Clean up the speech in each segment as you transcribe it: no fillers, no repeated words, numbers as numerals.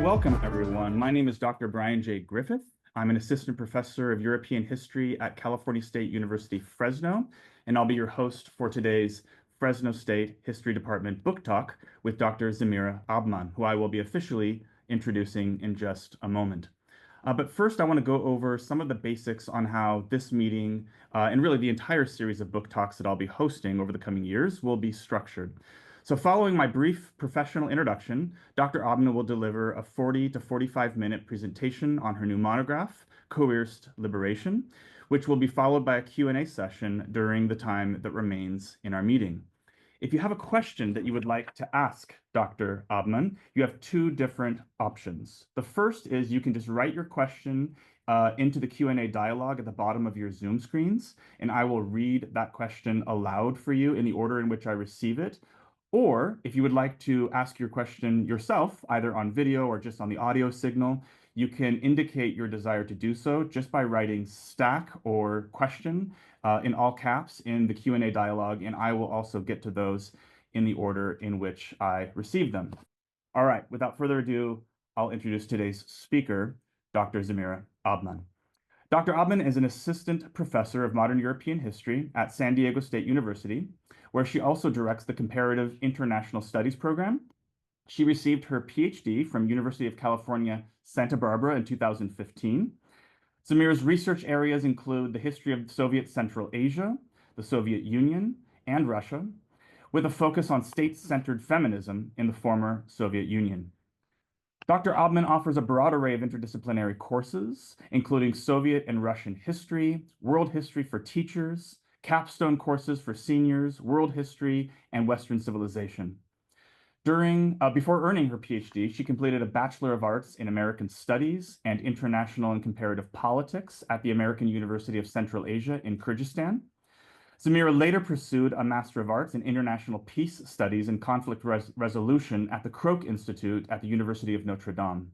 Welcome, everyone. My name is Dr. Brian J. Griffith. I'm an assistant professor of European history at California State University, Fresno, and I'll be your host for today's Fresno State History Department book talk with Dr. Zamira Abman, who I will be officially introducing in just a moment. But first, I want to go over some of the basics on how this meeting and really the entire series of book talks that I'll be hosting over the coming years will be structured. So following my brief professional introduction, Dr. Abman will deliver a 40 to 45-minute presentation on her new monograph, Coerced Liberation, which will be followed by a Q&A session during the time that remains in our meeting. If you have a question that you would like to ask Dr. Abman, you have two different options. The first is you can just write your question into the Q&A dialog at the bottom of your Zoom screens, and I will read that question aloud for you in the order in which I receive it. Or if you would like to ask your question yourself, either on video or just on the audio signal, you can indicate your desire to do so just by writing stack or question in all caps in the Q&A dialog, and I will also get to those in the order in which I receive them. All right, without further ado, I'll introduce today's speaker, Dr. Zamira Abman. Dr. Abman is an assistant professor of modern European history at San Diego State University, where she also directs the Comparative International Studies program. She received her PhD from University of California, Santa Barbara in 2015. Zamira's research areas include the history of Soviet Central Asia, the Soviet Union, and Russia, with a focus on state-centered feminism in the former Soviet Union. Dr. Abman offers a broad array of interdisciplinary courses, including Soviet and Russian history, world history for teachers, capstone courses for seniors, world history, and Western civilization. Before earning her PhD, she completed a Bachelor of Arts in American Studies and International and Comparative Politics at the American University of Central Asia in Kyrgyzstan. Zamira later pursued a Master of Arts in International Peace Studies and Conflict Resolution at the Kroc Institute at the University of Notre Dame.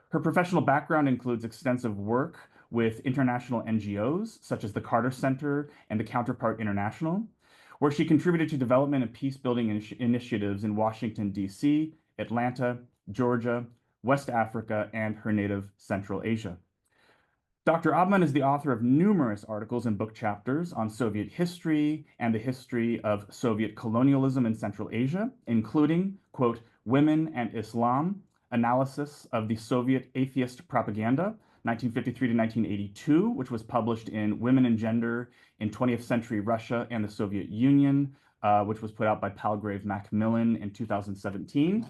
Her professional background includes extensive work with international NGOs, such as the Carter Center and the Counterpart International, where she contributed to development and peace-building initiatives in Washington, D.C., Atlanta, Georgia, West Africa, and her native Central Asia. Dr. Abman is the author of numerous articles and book chapters on Soviet history and the history of Soviet colonialism in Central Asia, including, quote, Women and Islam, Analysis of the Soviet Atheist Propaganda, 1953 to 1982, which was published in Women and Gender in 20th Century Russia and the Soviet Union, which was put out by Palgrave Macmillan in 2017,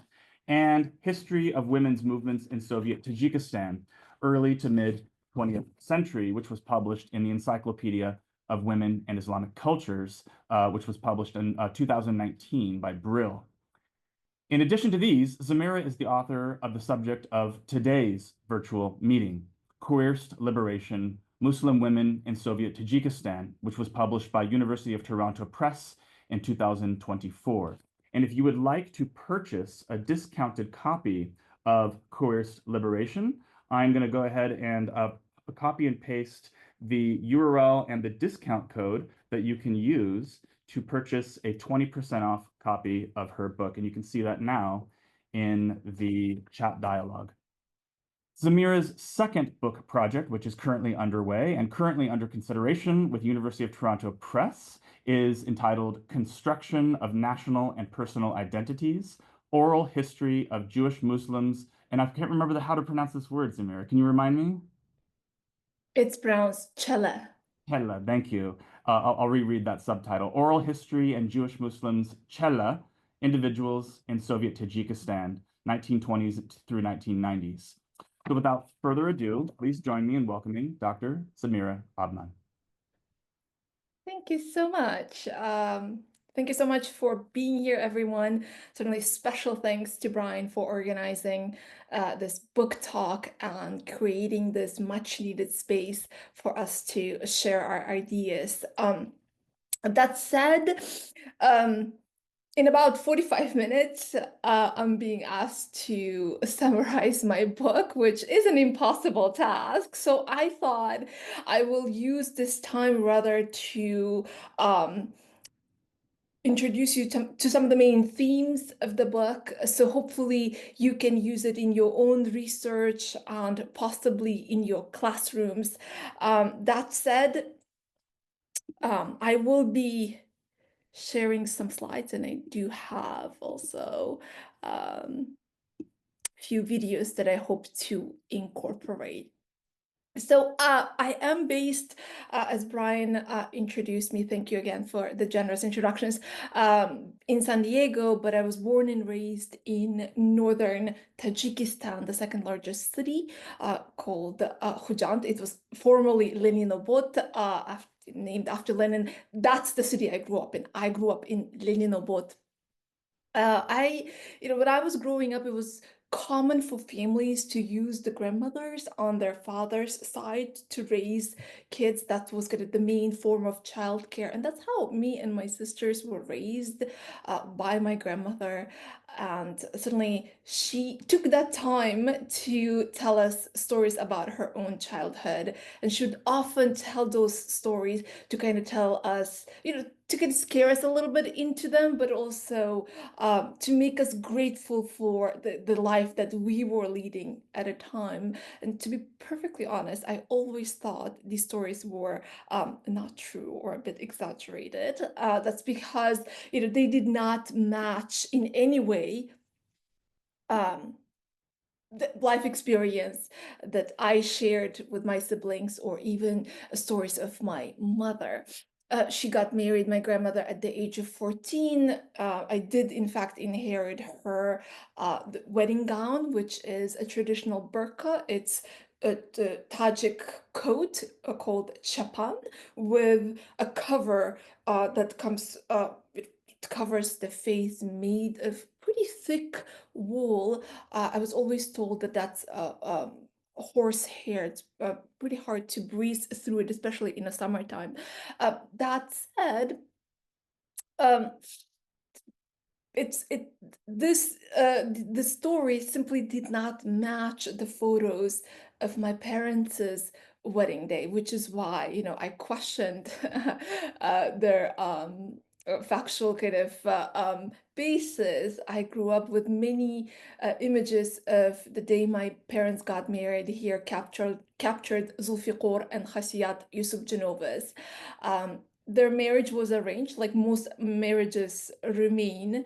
and History of Women's Movements in Soviet Tajikistan, early to mid 20th century, which was published in the Encyclopedia of Women and Islamic Cultures, which was published in 2019 by Brill. In addition to these, Zamira is the author of the subject of today's virtual meeting, Coerced Liberation, Muslim Women in Soviet Tajikistan, which was published by University of Toronto Press in 2024. And if you would like to purchase a discounted copy of Coerced Liberation, I'm going to go ahead and copy and paste the URL and the discount code that you can use to purchase a 20% off copy of her book. And you can see that now in the chat dialogue. Zamira's second book project, which is currently underway and currently under consideration with University of Toronto Press, is entitled Construction of National and Personal Identities, Oral History of Jewish Muslims. And I can't remember how to pronounce this word, Zamira. Can you remind me? It's pronounced Chela. Chela, thank you. I'll reread that subtitle. Oral History and Jewish Muslims, Chela, Individuals in Soviet Tajikistan, 1920s through 1990s. So without further ado, please join me in welcoming Dr. Zamira Abman. Thank you so much. Thank you so much for being here, everyone. Certainly special thanks to Brian for organizing this book talk and creating this much needed space for us to share our ideas. That said, in about 45 minutes, I'm being asked to summarize my book, which is an impossible task. So I thought I will use this time rather to introduce you to some of the main themes of the book. So hopefully you can use it in your own research and possibly in your classrooms. That said, I will be sharing some slides, and I do have also few videos that I hope to incorporate. So I am based, as Brian introduced me, thank you again for the generous introductions, in San Diego, but I was born and raised in northern Tajikistan, the second largest city, called Khujand. It was formerly Leninobod, named after Lenin. That's the city I grew up in. I grew up in Leninobod. When I was growing up, it was common for families to use the grandmothers on their father's side to raise kids. That was kind of the main form of childcare. And that's how me and my sisters were raised by my grandmother. And certainly she took that time to tell us stories about her own childhood. And she would often tell those stories to kind of tell us, to kind of scare us a little bit into them, but also to make us grateful for the life that we were leading at a time. And to be perfectly honest, I always thought these stories were not true or a bit exaggerated. That's because they did not match in any way um, the life experience that I shared with my siblings, or even stories of my mother. She got married, my grandmother, at the age of 14. I did, in fact, inherit her wedding gown, which is a traditional burqa. It's a Tajik coat called chapan, with a cover that comes, it covers the face, made of pretty thick wool. I was always told that that's horsehair. It's pretty hard to breathe through it, especially in the summertime. That said, um, it's it this the story simply did not match the photos of my parents' wedding day, which is why I questioned their factual kind of basis. I grew up with many images of the day my parents got married here, captured Zulfiqar and Khasiyat Yusuf Genovas. Their marriage was arranged, like most marriages remain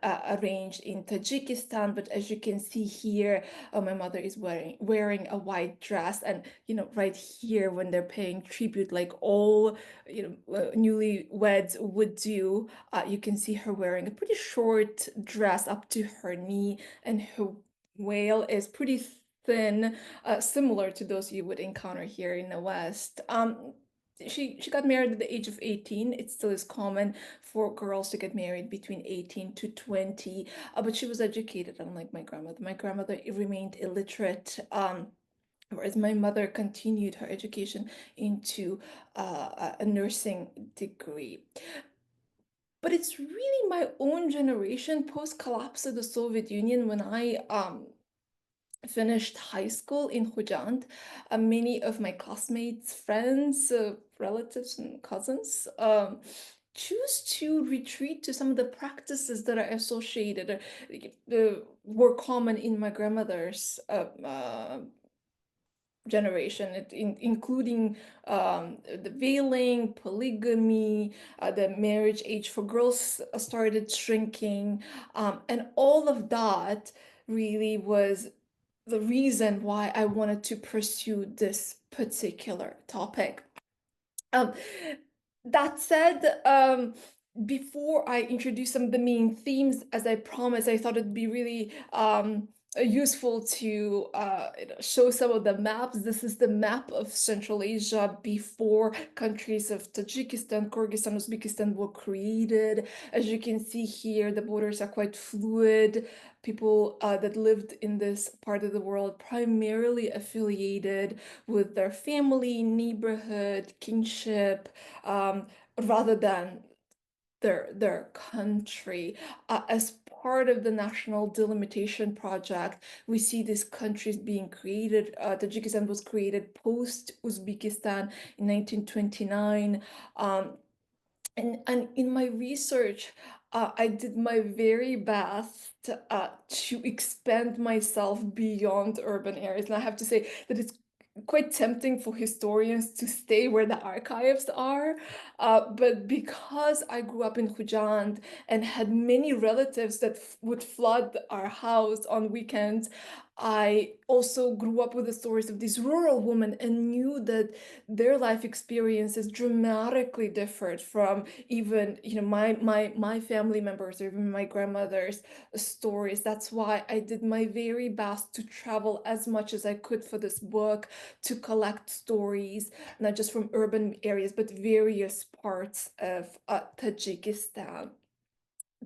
arranged in Tajikistan. But as you can see here, my mother is wearing a white dress, and right here, when they're paying tribute, like all newlyweds would do, you can see her wearing a pretty short dress up to her knee, and her veil is pretty thin, similar to those you would encounter here in the West. She got married at the age of 18. It still is common for girls to get married between 18 to 20, but she was educated, unlike my grandmother. My grandmother remained illiterate, whereas my mother continued her education into a nursing degree. But it's really my own generation, post-collapse of the Soviet Union, when I finished high school in Khujand. Many of my classmates, friends, relatives, and cousins choose to retreat to some of the practices that are associated, were common in my grandmother's generation, including the veiling, polygamy, the marriage age for girls started shrinking, and all of that really was the reason why I wanted to pursue this particular topic. That said, before I introduce some of the main themes, as I promised, I thought it'd be really useful to show some of the maps. This is the map of Central Asia before countries of Tajikistan, Kyrgyzstan, Uzbekistan were created. As you can see here, the borders are quite fluid. People that lived in this part of the world primarily affiliated with their family, neighborhood, kinship, rather than their country. As part of the national delimitation project, we see these countries being created. Tajikistan was created post Uzbekistan in 1929. And in my research, I did my very best to expand myself beyond urban areas. And I have to say that it's quite tempting for historians to stay where the archives are. But because I grew up in Khujand and had many relatives that would flood our house on weekends, I also grew up with the stories of these rural women and knew that their life experiences dramatically differed from even my family members or even my grandmother's stories. That's why I did my very best to travel as much as I could for this book, to collect stories not just from urban areas but various parts of Tajikistan.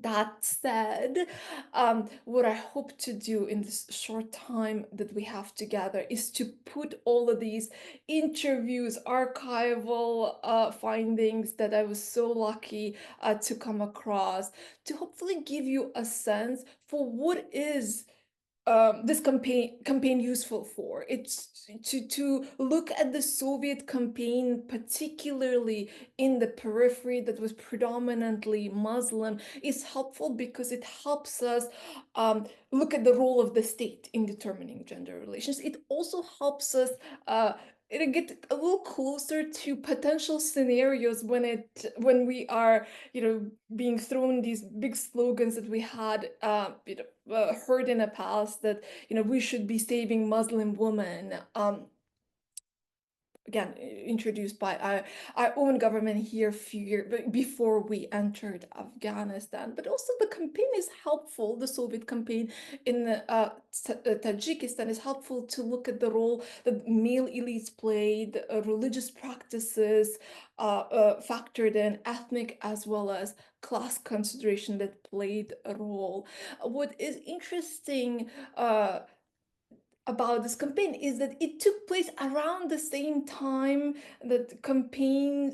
That said, what I hope to do in this short time that we have together is to put all of these interviews, archival findings that I was so lucky to come across, to hopefully give you a sense for what is this campaign useful for. It's to look at the Soviet campaign, particularly in the periphery that was predominantly Muslim, is helpful because it helps us look at the role of the state in determining gender relations. It also helps us get a little closer to potential scenarios when we are being thrown these big slogans that we had heard in the past, that we should be saving Muslim women, again introduced by our own government here a few years before we entered Afghanistan. But also the campaign is helpful. The Soviet campaign in Tajikistan is helpful to look at the role that male elites played, religious practices factored in, ethnic as well as class consideration that played a role. What is interesting about this campaign is that it took place around the same time that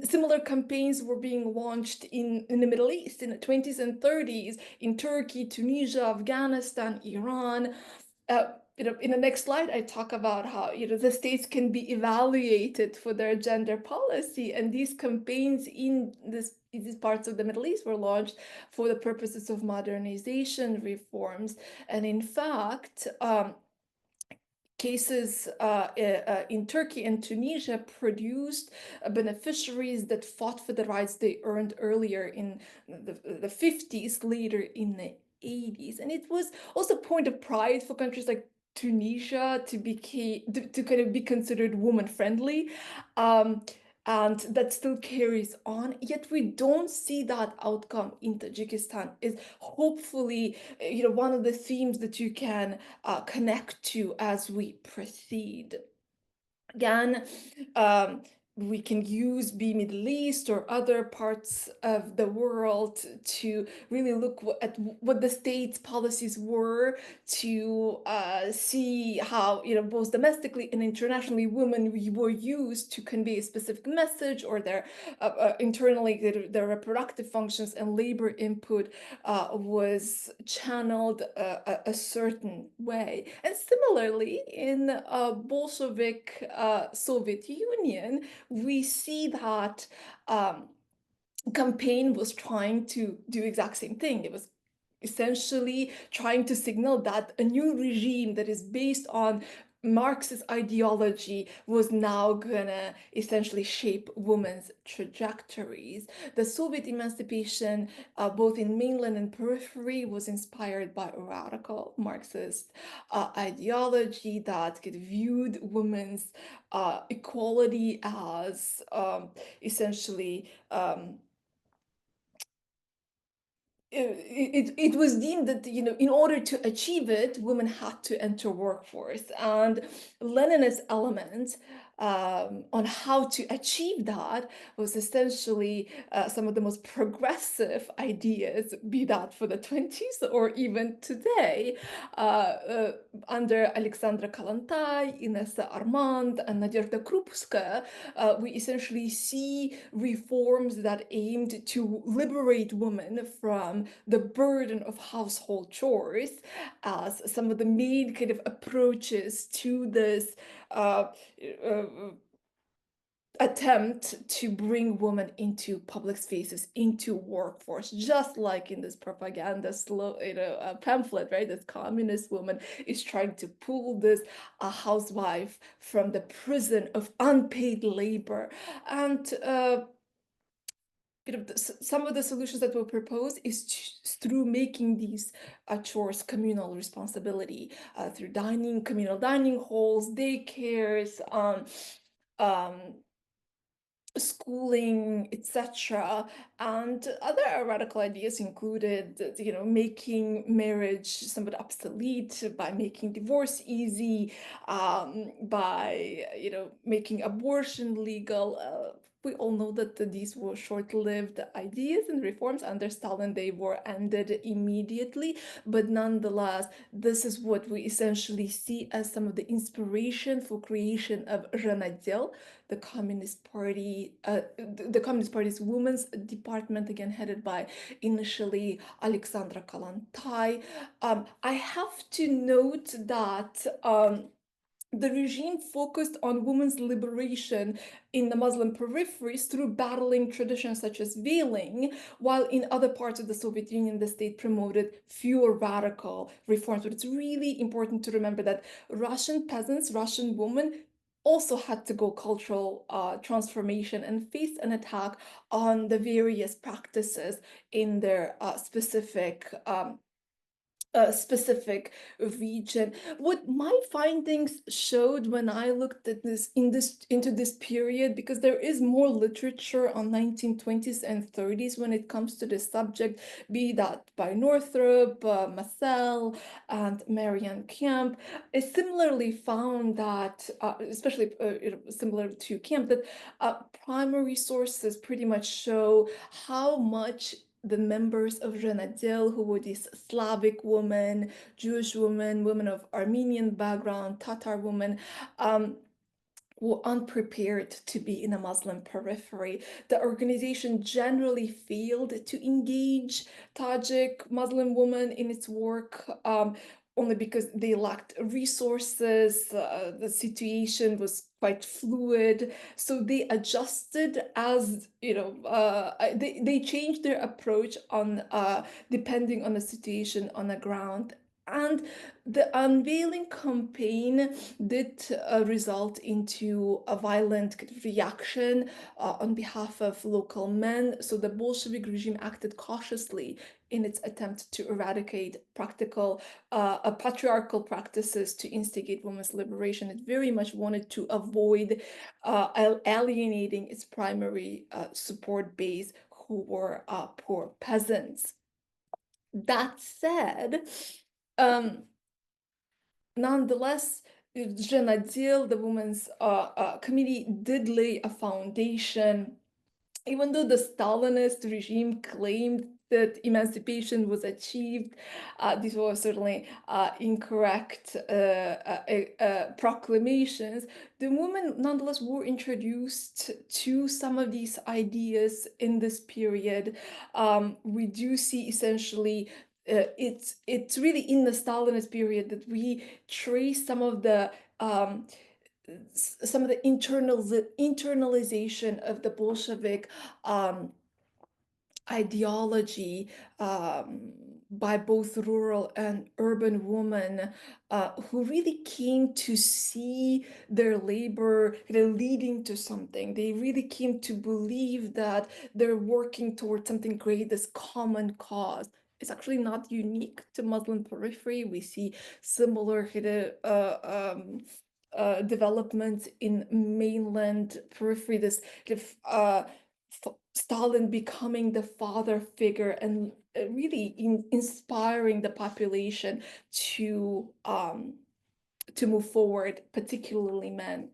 similar campaigns were being launched in the Middle East in the 20s and 30s, in Turkey, Tunisia, Afghanistan, Iran. In the next slide, I talk about how the states can be evaluated for their gender policy, and these campaigns in these parts of the Middle East were launched for the purposes of modernization reforms. And in fact, cases in Turkey and Tunisia produced beneficiaries that fought for the rights they earned earlier in the 50s, later in the 80s. And it was also a point of pride for countries like Tunisia to kind of be considered woman friendly. And that still carries on, yet we don't see that outcome in Tajikistan. Is hopefully one of the themes that you can connect to as we proceed. Again, we can use the Middle East or other parts of the world to really look at what the state's policies were, to see how both domestically and internationally women were used to convey a specific message, or their internally their reproductive functions and labor input was channeled a certain way. And similarly, in Bolshevik Soviet Union, we see that campaign was trying to do the exact same thing. It was essentially trying to signal that a new regime that is based on Marxist ideology was now gonna essentially shape women's trajectories. The Soviet emancipation, both in mainland and periphery, was inspired by a radical Marxist ideology that viewed women's equality as essentially it was deemed that in order to achieve it, women had to enter workforce, and Leninist element on how to achieve that was essentially some of the most progressive ideas, be that for the 20s or even today, under Alexandra Kalantai, Inessa Armand, and Nadezhda Krupskaya. We essentially see reforms that aimed to liberate women from the burden of household chores as some of the main kind of approaches to this attempt to bring women into public spaces, into workforce, just like in this propaganda pamphlet, right? This communist woman is trying to pull this housewife from the prison of unpaid labor. And some of the solutions that were proposed is through making these chores communal responsibility, through communal dining halls, daycares, um, schooling, etc. And other radical ideas included, making marriage somewhat obsolete by making divorce easy, by, making abortion legal. We all know that these were short-lived ideas and reforms. Under Stalin, they were ended immediately, but nonetheless, this is what we essentially see as some of the inspiration for creation of Renadel, the Communist Party, the Communist Party's women's department, again headed by initially Alexandra Kalantai. I have to note that the regime focused on women's liberation in the Muslim peripheries through battling traditions such as veiling, while in other parts of the Soviet Union, the state promoted fewer radical reforms. But it's really important to remember that Russian peasants, Russian women, also had to go cultural transformation and face an attack on the various practices in their specific region. What my findings showed when I looked at into this period, because there is more literature on 1920s and 30s when it comes to this subject, be that by Northrop, Massel, and Marianne Kemp, is similarly found that, especially similar to Kemp, that primary sources pretty much show how much the members of Renadil, who were these Slavic women, Jewish women, women of Armenian background, Tatar women, were unprepared to be in a Muslim periphery. The organization generally failed to engage Tajik Muslim women in its work, only because they lacked resources. The situation was quite fluid, so they adjusted as they changed their approach on depending on the situation on the ground. And the unveiling campaign did result into a violent reaction on behalf of local men. So the Bolshevik regime acted cautiously in its attempt to eradicate patriarchal practices to instigate women's liberation. It very much wanted to avoid alienating its primary support base, who were poor peasants. That said, nonetheless, Janadil, the women's committee, did lay a foundation. Even though the Stalinist regime claimed that emancipation was achieved, these were certainly incorrect proclamations. The women nonetheless were introduced to some of these ideas in this period. We do see essentially it's really in the Stalinist period that we trace some of the internalization of the Bolshevik ideology by both rural and urban women who really came to see their labor leading to something. They really came to believe that they're working towards something great, this common cause. It's actually not unique to Muslim periphery. We see similar developments in mainland periphery, this Stalin becoming the father figure and really inspiring the population to move forward, particularly men.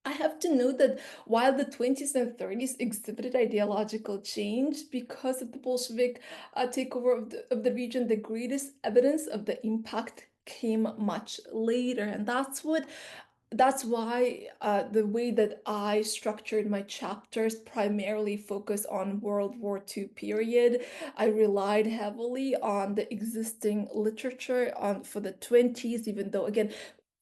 I have to note that while the 20s and 30s exhibited ideological change because of the Bolshevik takeover of the region, the greatest evidence of the impact came much later. And that's why the way that I structured my chapters primarily focus on World War II period. I relied heavily on the existing literature for the 20s, even though, again,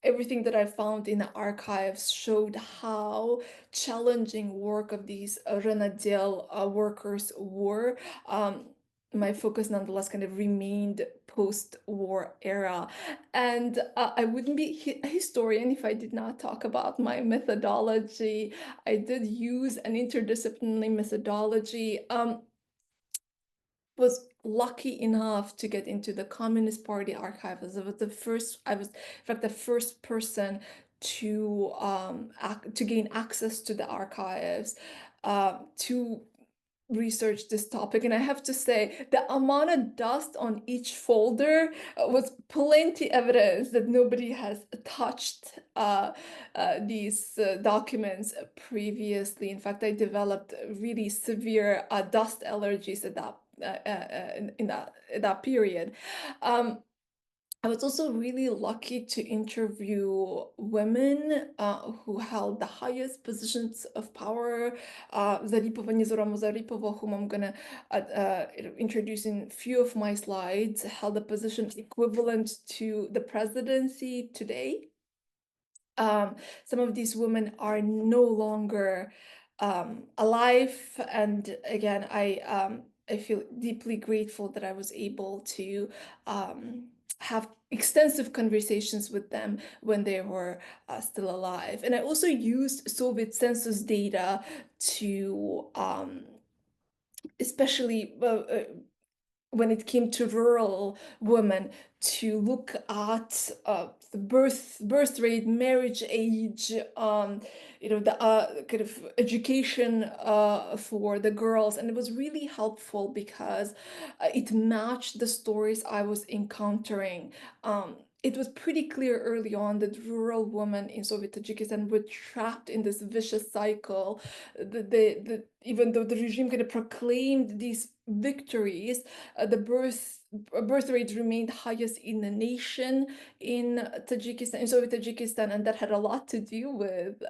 everything that I found in the archives showed how challenging work of these Renadel workers were. Um, my focus nonetheless kind of remained post-war era. And I wouldn't be a historian if I did not talk about my methodology. I did use an interdisciplinary methodology. Was lucky enough to get into the Communist Party archives. I was the first, I was in fact the first person to to gain access to the archives, to research this topic. And I have to say, the amount of dust on each folder was plenty evidence that nobody has touched these documents previously. In fact, I developed really severe dust allergies at that period. Um, I was also really lucky to interview women who held the highest positions of power. Zaripova, Nizoroma Zaripova, whom I'm gonna introduce in few of my slides, held a position equivalent to the presidency today. Some of these women are no longer alive, and again, I feel deeply grateful that I was able to have extensive conversations with them when they were still alive. And I also used Soviet census data to especially when it came to rural women, to look at the birth rate, marriage age, the kind of education for the girls. And it was really helpful because it matched the stories I was encountering. It was pretty clear early on that rural women in Soviet Tajikistan were trapped in this vicious cycle. Even though the regime kind of proclaimed these victories, the birth rate remained highest in the nation in Tajikistan, in Soviet Tajikistan, and that had a lot to do with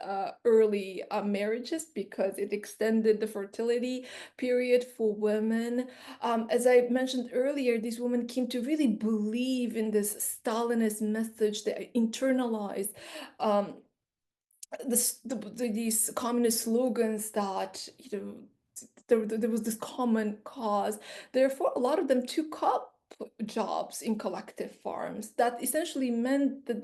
early marriages because it extended the fertility period for women. As I mentioned earlier, these women came to really believe in this Stalinist message. They internalized these communist slogans that there was this common cause. Therefore, a lot of them took up jobs in collective farms. That essentially meant that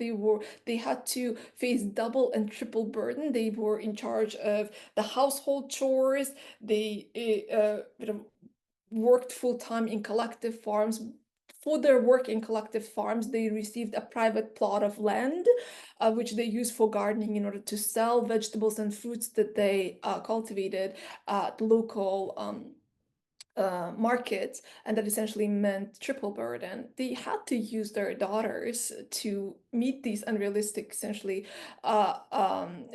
they had to face double and triple burden. They were in charge of the household chores. They worked full-time in collective farms. For their work in collective farms, they received a private plot of land, which they used for gardening in order to sell vegetables and fruits that they cultivated at local markets, and that essentially meant triple burden. They had to use their daughters to meet these unrealistic, essentially,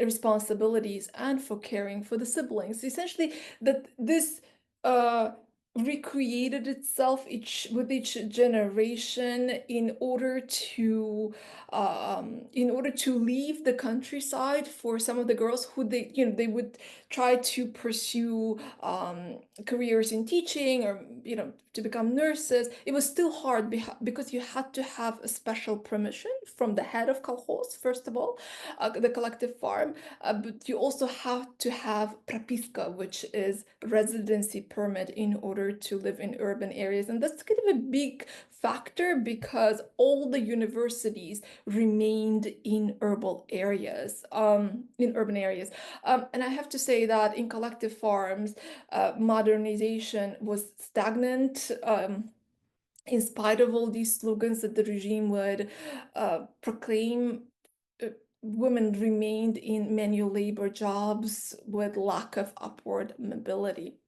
responsibilities and for caring for the siblings. Essentially, that this recreated itself with each generation in order to leave the countryside for some of the girls who they would try to pursue careers in teaching or to become nurses. It was still hard because you had to have a special permission from the head of kolkhoz, first of all, the collective farm, but you also have to have propiska, which is residency permit in order to live in urban areas. And that's kind of a big factor because all the universities remained in urban areas. And I have to say that in collective farms, modernization was stagnant. In spite of all these slogans that the regime would proclaim, women remained in manual labor jobs with lack of upward mobility.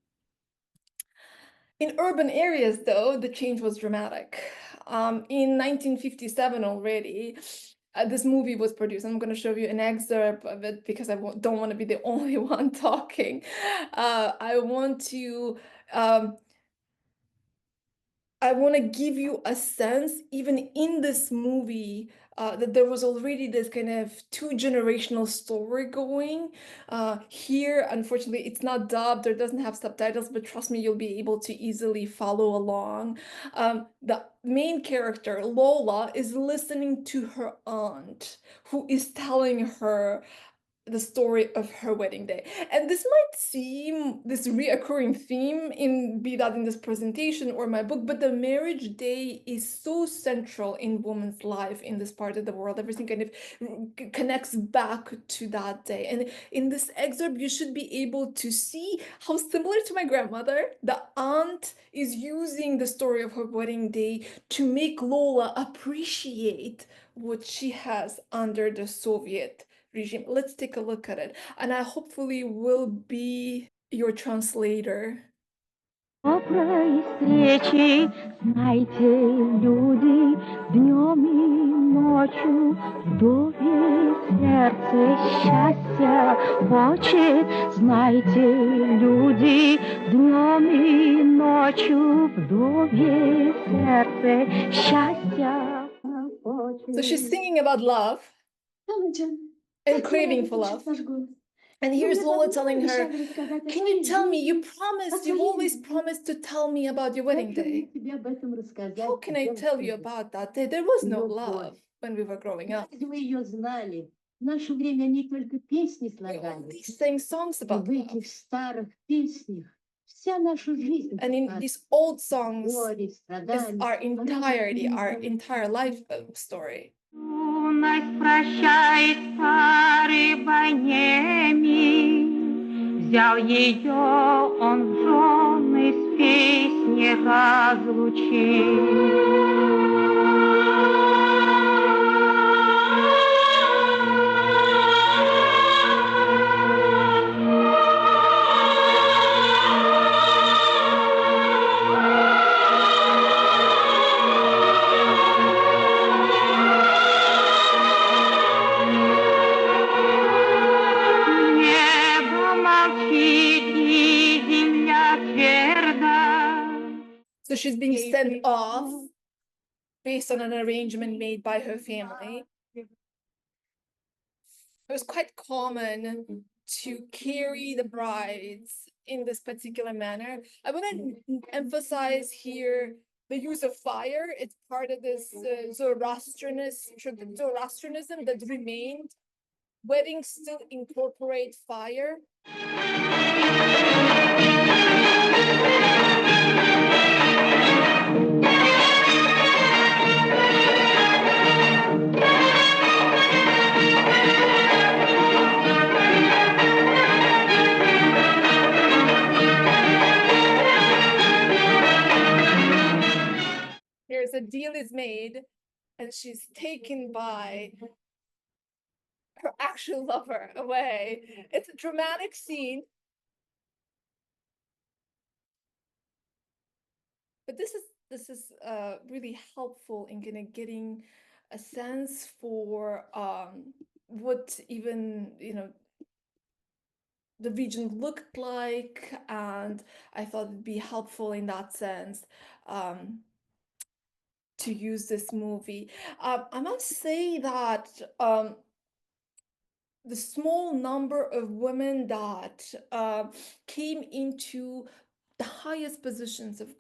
In urban areas, though, the change was dramatic. In 1957 already, this movie was produced. I'm going to show you an excerpt of it because I don't want to be the only one talking. I want to give you a sense, even in this movie, that there was already this kind of two-generational story going. Here, unfortunately, it's not dubbed or doesn't have subtitles, but trust me, you'll be able to easily follow along. The main character, Lola, is listening to her aunt, who is telling her the story of her wedding day. And this might seem this reoccurring theme be that in this presentation or my book, but the marriage day is so central in woman's life in this part of the world. Everything kind of connects back to that day. And in this excerpt, you should be able to see how similar to my grandmother, the aunt is using the story of her wedding day to make Lola appreciate what she has under the Soviet regime. Let's take a look at it. And I hopefully will be your translator. Доброй встречи, знайте, люди, днем и ночью вдове сердце счастья хочет. Знайте, люди, днем и ночью вдове сердце счастья хочет. So she's singing about love and craving for love. And here's Lola telling her, can you tell me, you've always promised to tell me about your wedding day. How can I tell you about that day? There was no love when we were growing up. We only sang songs about love. And in these old songs is our entire life story. Юность прощает старый Бонеми, взял ее он в жены с песней разлучил. So she's being sent off based on an arrangement made by her family. It was quite common to carry the brides in this particular manner. I want to emphasize here the use of fire. It's part of this Zoroastrianism that remained. Weddings still incorporate fire. Here's a deal is made, and she's taken by her actual lover away. It's a dramatic scene. But this is really helpful in kind of getting a sense for what even, the region looked like, and I thought it'd be helpful in that sense to use this movie. I must say that the small number of women that came into the highest positions of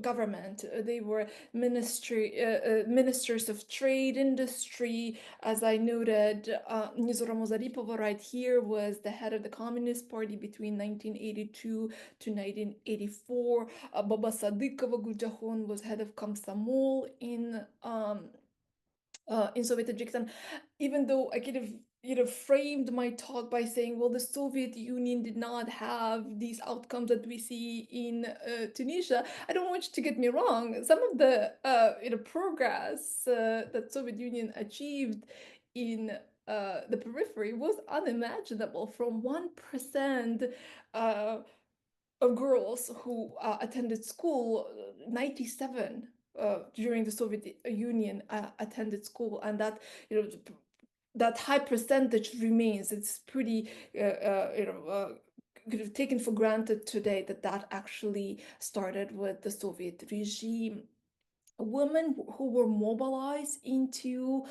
government, they were ministers of trade, industry, as I noted. Nizora Mozaripova right here was the head of the Communist Party between 1982 to 1984. Baba Sadikova Guljakhon was head of Komsomol in Soviet Tajikistan. Even though I could have framed my talk by saying, well, the Soviet Union did not have these outcomes that we see in Tunisia. I don't want you to get me wrong. Some of the progress that Soviet Union achieved in the periphery was unimaginable. From 1% of girls who attended school, 97 during the Soviet Union attended school, and that that high percentage remains. It's pretty taken for granted today that actually started with the Soviet regime. women who were mobilized into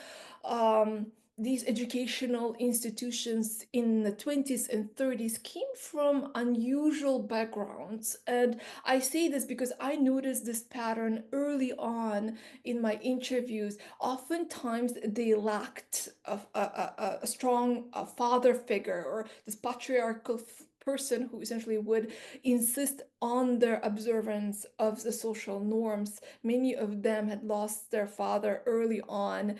these educational institutions in the 20s and 30s came from unusual backgrounds. And I say this because I noticed this pattern early on in my interviews. Oftentimes, they lacked a strong father figure or this patriarchal person who essentially would insist on their observance of the social norms. Many of them had lost their father early on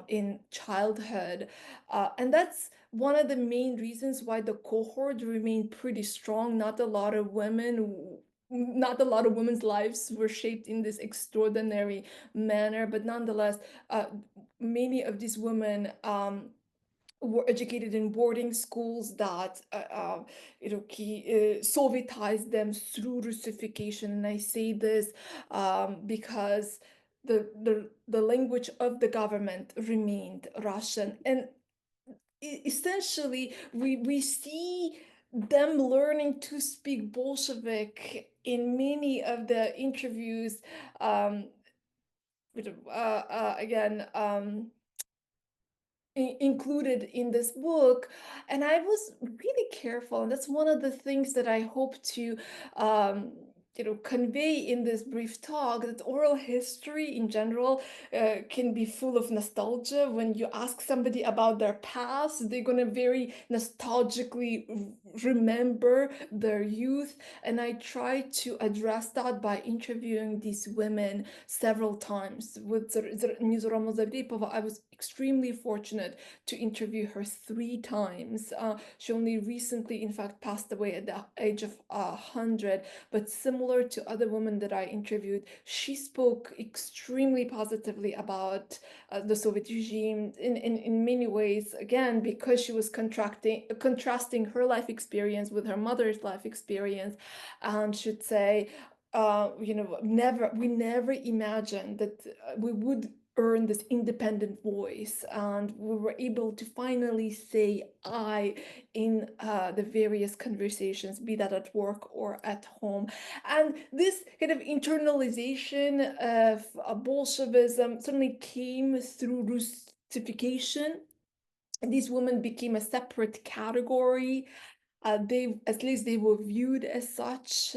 in childhood. And that's one of the main reasons why the cohort remained pretty strong. Not a lot of women's lives were shaped in this extraordinary manner, but nonetheless, many of these women were educated in boarding schools that Sovietized them through Russification. And I say this because the language of the government remained Russian. And essentially, we see them learning to speak Bolshevik in many of the interviews. Again. Included in this book, and I was really careful, and that's one of the things that I hope to convey in this brief talk, that oral history in general can be full of nostalgia. When you ask somebody about their past, they're going to very nostalgically remember their youth, and I try to address that by interviewing these women several times. With Nizorama Zaripova, I was extremely fortunate to interview her 3 times. She only recently, in fact, passed away at the age of 100, but similar to other women that I interviewed, she spoke extremely positively about the Soviet regime in many ways, again, because she was contrasting her life experience with her mother's life experience, and should say, we never imagined that we would earn this independent voice, and we were able to finally say I in the various conversations, be that at work or at home. And this kind of internalization of Bolshevism certainly came through Russification. These women became a separate category. At least they were viewed as such.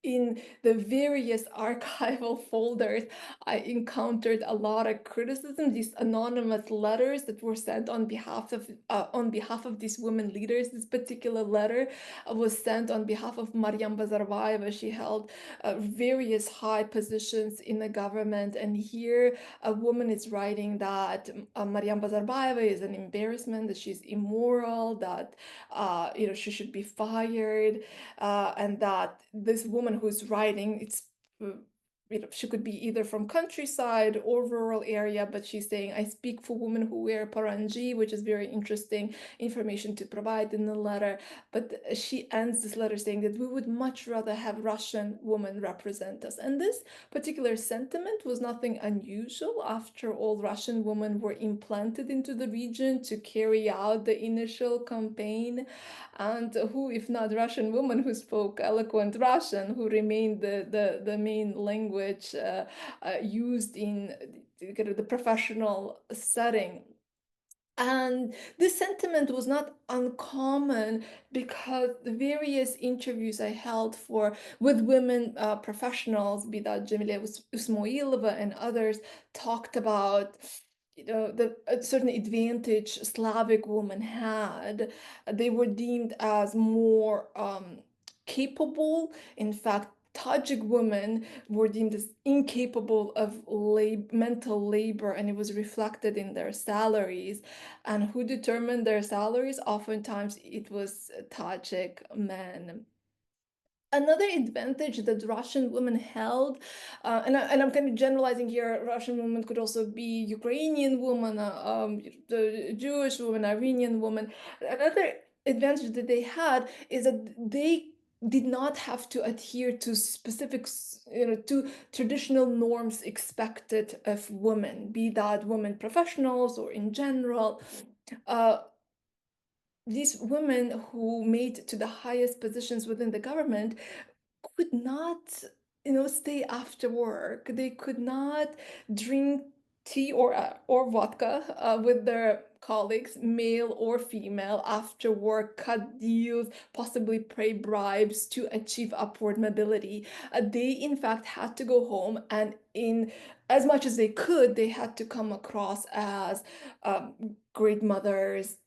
In the various archival folders, I encountered a lot of criticism. These anonymous letters that were sent on behalf of these women leaders. This particular letter was sent on behalf of Maryam Bazarbayeva. She held various high positions in the government, and here a woman is writing that Maryam Bazarbayeva is an embarrassment, that she's immoral, that she should be fired, and that this woman who's writing, she could be either from countryside or rural area, but she's saying, I speak for women who wear paranji, which is very interesting information to provide in the letter. But she ends this letter saying that we would much rather have Russian women represent us. And this particular sentiment was nothing unusual. After all, Russian women were implanted into the region to carry out the initial campaign. And who, if not Russian women who spoke eloquent Russian, who remained the main language used in the professional setting. And this sentiment was not uncommon, because the various interviews I held with women professionals, be that Jamila Usmoilova and others, talked about the certain advantage Slavic women had. They were deemed as more capable. In fact, Tajik women were deemed as incapable of mental labor, and it was reflected in their salaries. And who determined their salaries? Oftentimes it was Tajik men. Another advantage that Russian women held, and I'm kind of generalizing here, Russian women could also be Ukrainian women, the Jewish woman, Iranian woman. Another advantage that they had is that they did not have to adhere to specifics, to traditional norms expected of women, be that women professionals or in general. These women who made to the highest positions within the government could not stay after work. They could not drink tea or vodka with their colleagues, male or female, after work, cut deals, possibly pay bribes to achieve upward mobility. They, in fact, had to go home, and in as much as they could, they had to come across as um, great mothers,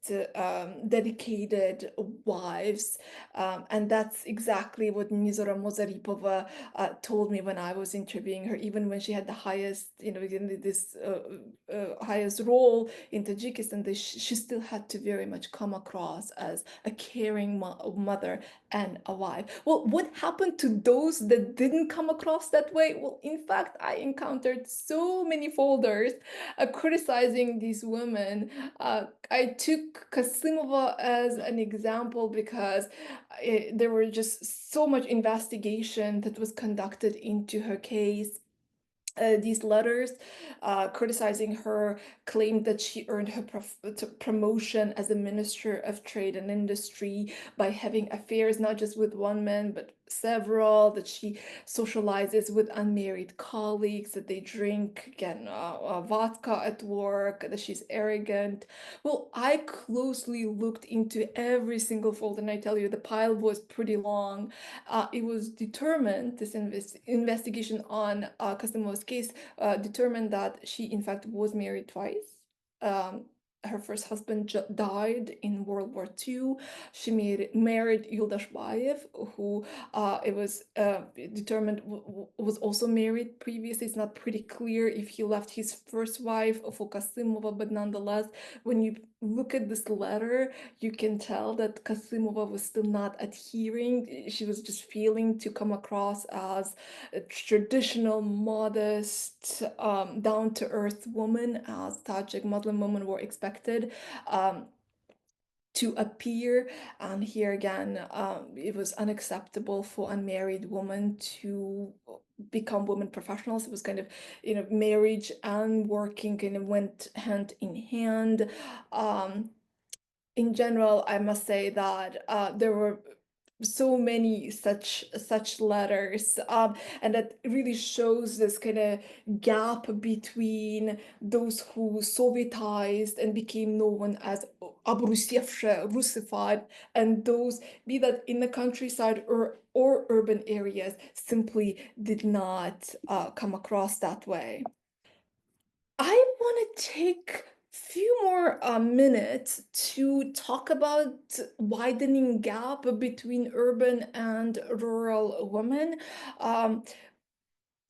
dedicated wives, and that's exactly what Nizora Mozaripova told me when I was interviewing her. Even when she had the highest, in this highest role in Tajikistan, she still had to very much come across as a caring mother and a wife. Well, what happened to those that didn't come across that way? Well, in fact, I encountered so many folders criticizing these women. I took Kasimova as an example because there were just so much investigation that was conducted into her case. These letters criticizing her claimed that she earned her promotion as a minister of trade and industry by having affairs not just with one man but several, that she socializes with unmarried colleagues, that they drink again vodka at work, that she's arrogant. Well, I closely looked into every single fold, and I tell you the pile was pretty long. It was determined, this investigation on Kasimova's case determined that she in fact was married twice. Her first husband died in World War II. She married Yulda Shbayev, who it was determined was also married previously. It's not pretty clear if he left his first wife for Kasimova, but nonetheless, when you look at this letter, you can tell that Kasimova was still not adhering. She was just failing to come across as a traditional, modest, down-to-earth woman, as Tajik Muslim women were expected to appear. And here again, it was unacceptable for unmarried women to become women professionals. It was kind of, marriage and working kind of went hand in hand. In general, I must say that there were so many such letters, and that really shows this kind of gap between those who Sovietized and became known as Abrusievshe, Russified, and those, be that in the countryside or urban areas, simply did not come across that way. I want to take few more minutes to talk about widening gap between urban and rural women.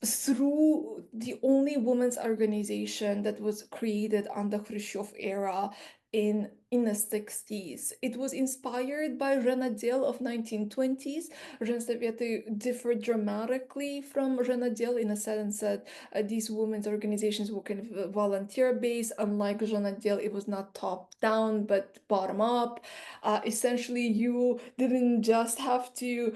Through the only women's organization that was created under Khrushchev era in the 60s. It was inspired by Renadel of 1920s. Rensovieti differed dramatically from Renadel in a sense that these women's organizations were kind of volunteer-based. Unlike Renadel, it was not top-down but bottom-up. Essentially, you didn't just have to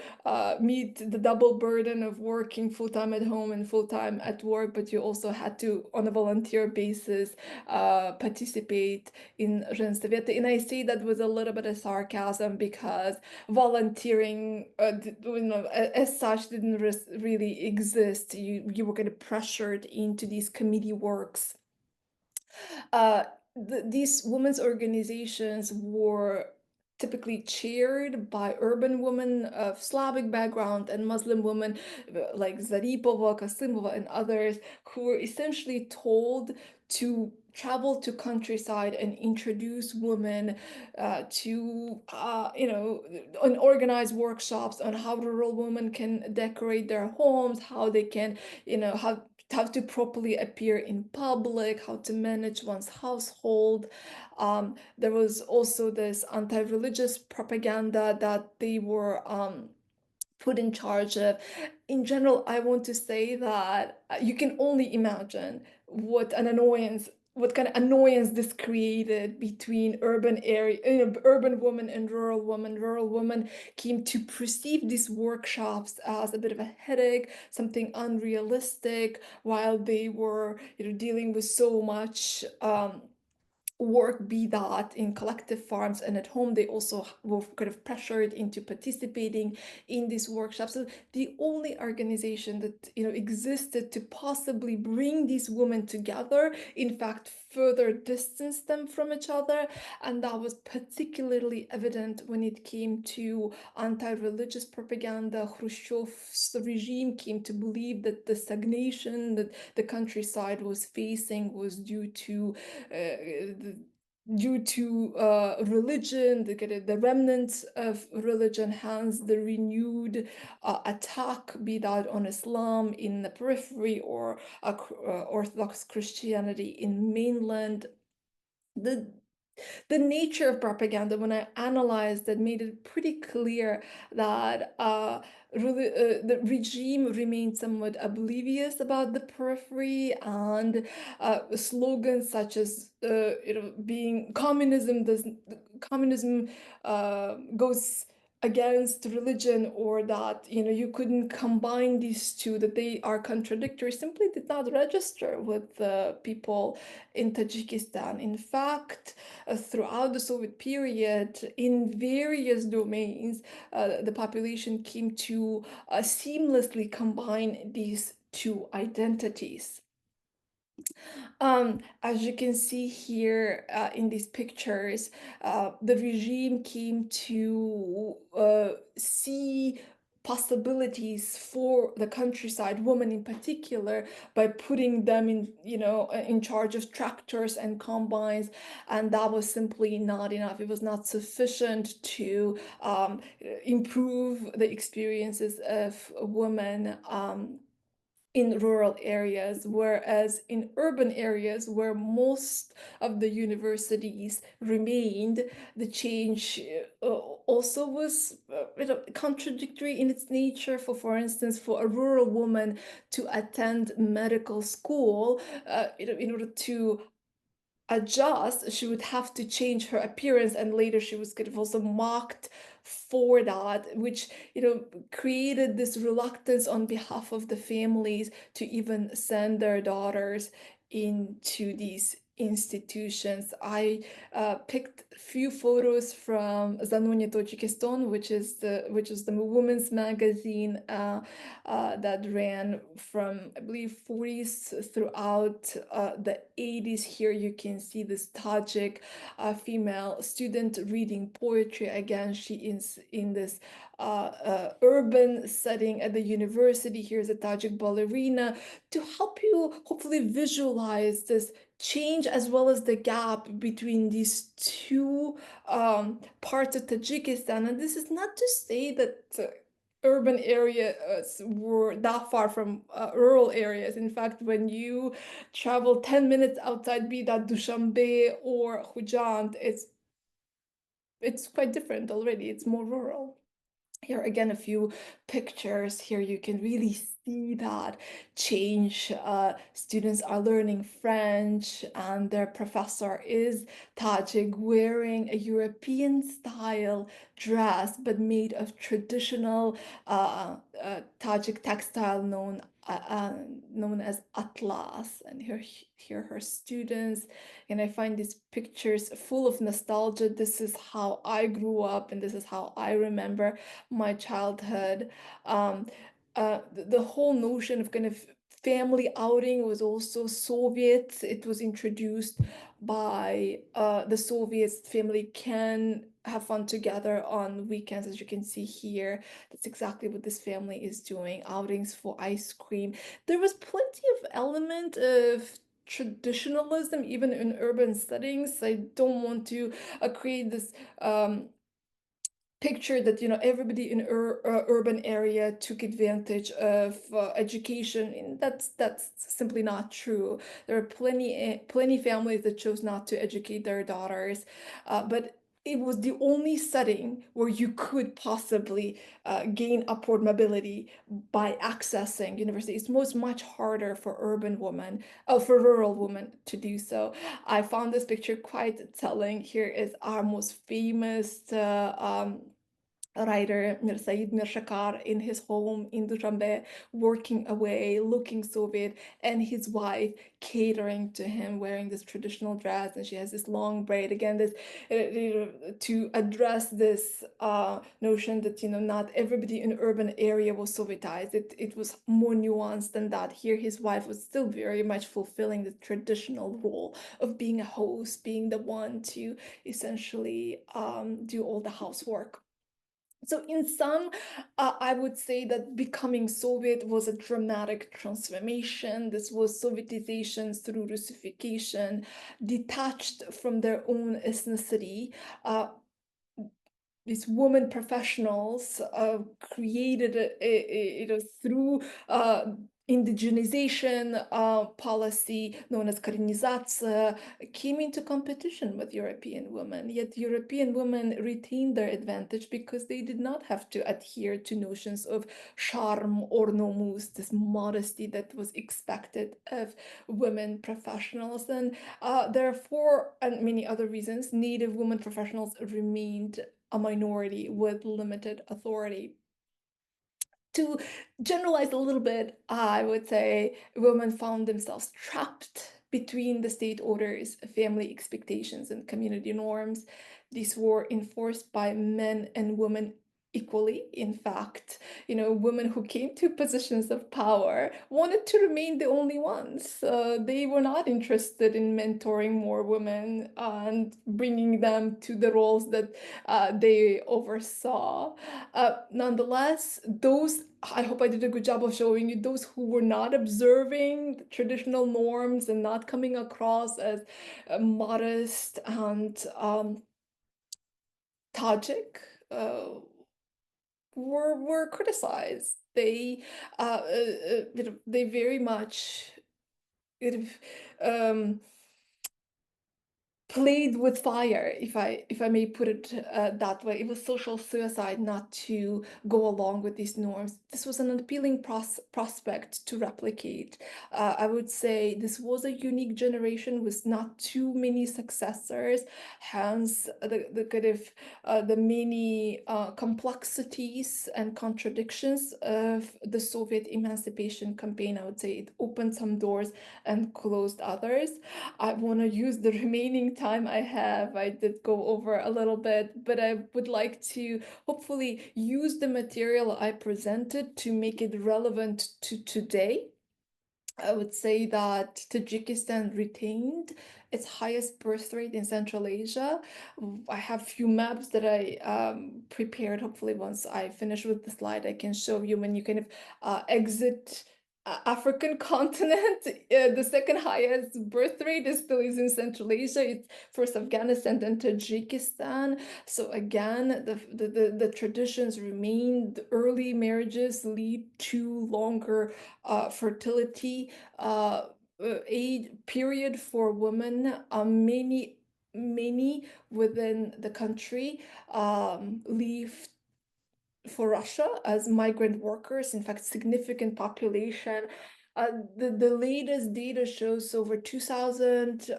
meet the double burden of working full-time at home and full-time at work, but you also had to, on a volunteer basis, participate in Rensovieti. And I say that with a little bit of sarcasm because volunteering, as such, didn't really exist. You were kind of pressured into these committee works. These women's organizations were typically chaired by urban women of Slavic background and Muslim women like Zaripova, Kasimova, and others, who were essentially told to travel to countryside and introduce women to, and organize workshops on how rural women can decorate their homes, how they can, how to properly appear in public, how to manage one's household. There was also this anti-religious propaganda that they were put in charge of. In general, I want to say that you can only imagine what kind of annoyance this created between urban women and rural women. Rural women came to perceive these workshops as a bit of a headache, something unrealistic, while they were, dealing with so much work, be that in collective farms and at home. They also were kind of pressured into participating in these workshops. So the only organization that existed to possibly bring these women together, in fact, further distance them from each other. And that was particularly evident when it came to anti-religious propaganda. Khrushchev's regime came to believe that the stagnation that the countryside was facing was due to religion, the remnants of religion, hence the renewed attack, be that on Islam in the periphery or Orthodox Christianity in mainland. The nature of propaganda, when I analyzed it, made it pretty clear that the regime remained somewhat oblivious about the periphery, and slogans such as being communism goes against religion, or that you couldn't combine these two, that they are contradictory, simply did not register with the people in Tajikistan. In fact, throughout the Soviet period, in various domains, the population came to seamlessly combine these two identities. As you can see here in these pictures, the regime came to see possibilities for the countryside women in particular by putting them in charge of tractors and combines, and that was simply not enough. It was not sufficient to improve the experiences of women in rural areas, whereas in urban areas where most of the universities remained, the change also was contradictory in its nature. For instance, for a rural woman to attend medical school, in order to adjust, she would have to change her appearance, and later she was kind of also mocked for that, which created this reluctance on behalf of the families to even send their daughters into these institutions. I picked a few photos from Zanoni, Tajikistan, which is the women's magazine that ran from, I believe, 40s throughout the 80s. Here you can see this Tajik female student reading poetry. Again, she is in this urban setting at the university. Here's a Tajik ballerina to help you hopefully visualize this change, as well as the gap between these two parts of Tajikistan. And this is not to say that urban areas were that far from rural areas. In fact, when you travel 10 minutes outside, be that Dushanbe or Khujand, it's quite different already. It's more rural. Here again, a few pictures. Here you can really see that change. Students are learning French, and their professor is Tajik, wearing a European style dress, but made of traditional Tajik textile known as atlas. And here her students, and I find these pictures full of nostalgia. This is how I grew up, and this is how I remember my childhood. The whole notion of kind of family outing was also Soviet. It was introduced by the Soviets. Family can have fun together on weekends, as you can see here. That's exactly what this family is doing. Outings for ice cream. There was plenty of element of traditionalism even in urban settings. I don't want to create this picture that everybody in urban area took advantage of education, and that's simply not true. There are plenty families that chose not to educate their daughters, but it was the only setting where you could possibly gain upward mobility by accessing university. It's much harder for for rural women to do so. I found this picture quite telling. Here is our most famous writer Mirsaid Mirshakar in his home in Dushanbe, working away, looking Soviet, and his wife catering to him, wearing this traditional dress, and she has this long braid. Again, this to address this notion that not everybody in urban area was Sovietized. It was more nuanced than that. Here, his wife was still very much fulfilling the traditional role of being a host, being the one to essentially do all the housework. So in sum, I would say that becoming Soviet was a dramatic transformation. This was Sovietization through Russification, detached from their own ethnicity. These women professionals created through indigenization policy known as Korenizatsiya came into competition with European women. Yet European women retained their advantage because they did not have to adhere to notions of charm or nomus, this modesty that was expected of women professionals. And therefore, and many other reasons, Native women professionals remained a minority with limited authority. To generalize a little bit, I would say women found themselves trapped between the state orders, family expectations, and community norms. These were enforced by men and women equally. In fact, women who came to positions of power wanted to remain the only ones. They were not interested in mentoring more women and bringing them to the roles that they oversaw. Nonetheless, I hope I did a good job of showing you those who were not observing the traditional norms and not coming across as modest and Tajik were criticized. They they very much played with fire, if I may put it that way. It was social suicide not to go along with these norms. This was an appealing prospect to replicate. I would say this was a unique generation with not too many successors, hence the kind of the many complexities and contradictions of the Soviet emancipation campaign. I would say it opened some doors and closed others. I want to use the remaining time I have. I did go over a little bit, but I would like to hopefully use the material I presented to make it relevant to today. I would say that Tajikistan retained its highest birth rate in Central Asia. I have a few maps that I prepared. Hopefully, once I finish with the slide, I can show you when you kind of exit African continent. The second highest birth rate is still in Central Asia. It's first Afghanistan, then Tajikistan. So again, the traditions remain. The early marriages lead to longer fertility age period for women. Many within the country leave for Russia as migrant workers. In fact, significant population. The latest data shows over 2,000,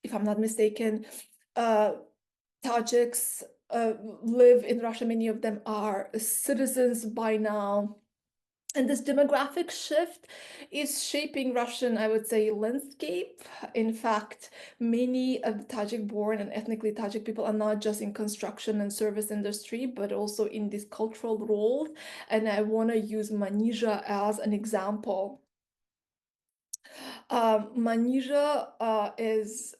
if I'm not mistaken, Tajiks live in Russia. Many of them are citizens by now. And this demographic shift is shaping Russian, I would say, landscape. In fact, many of the Tajik-born and ethnically Tajik people are not just in construction and service industry, but also in these cultural roles. And I want to use Manija as an example. Manija is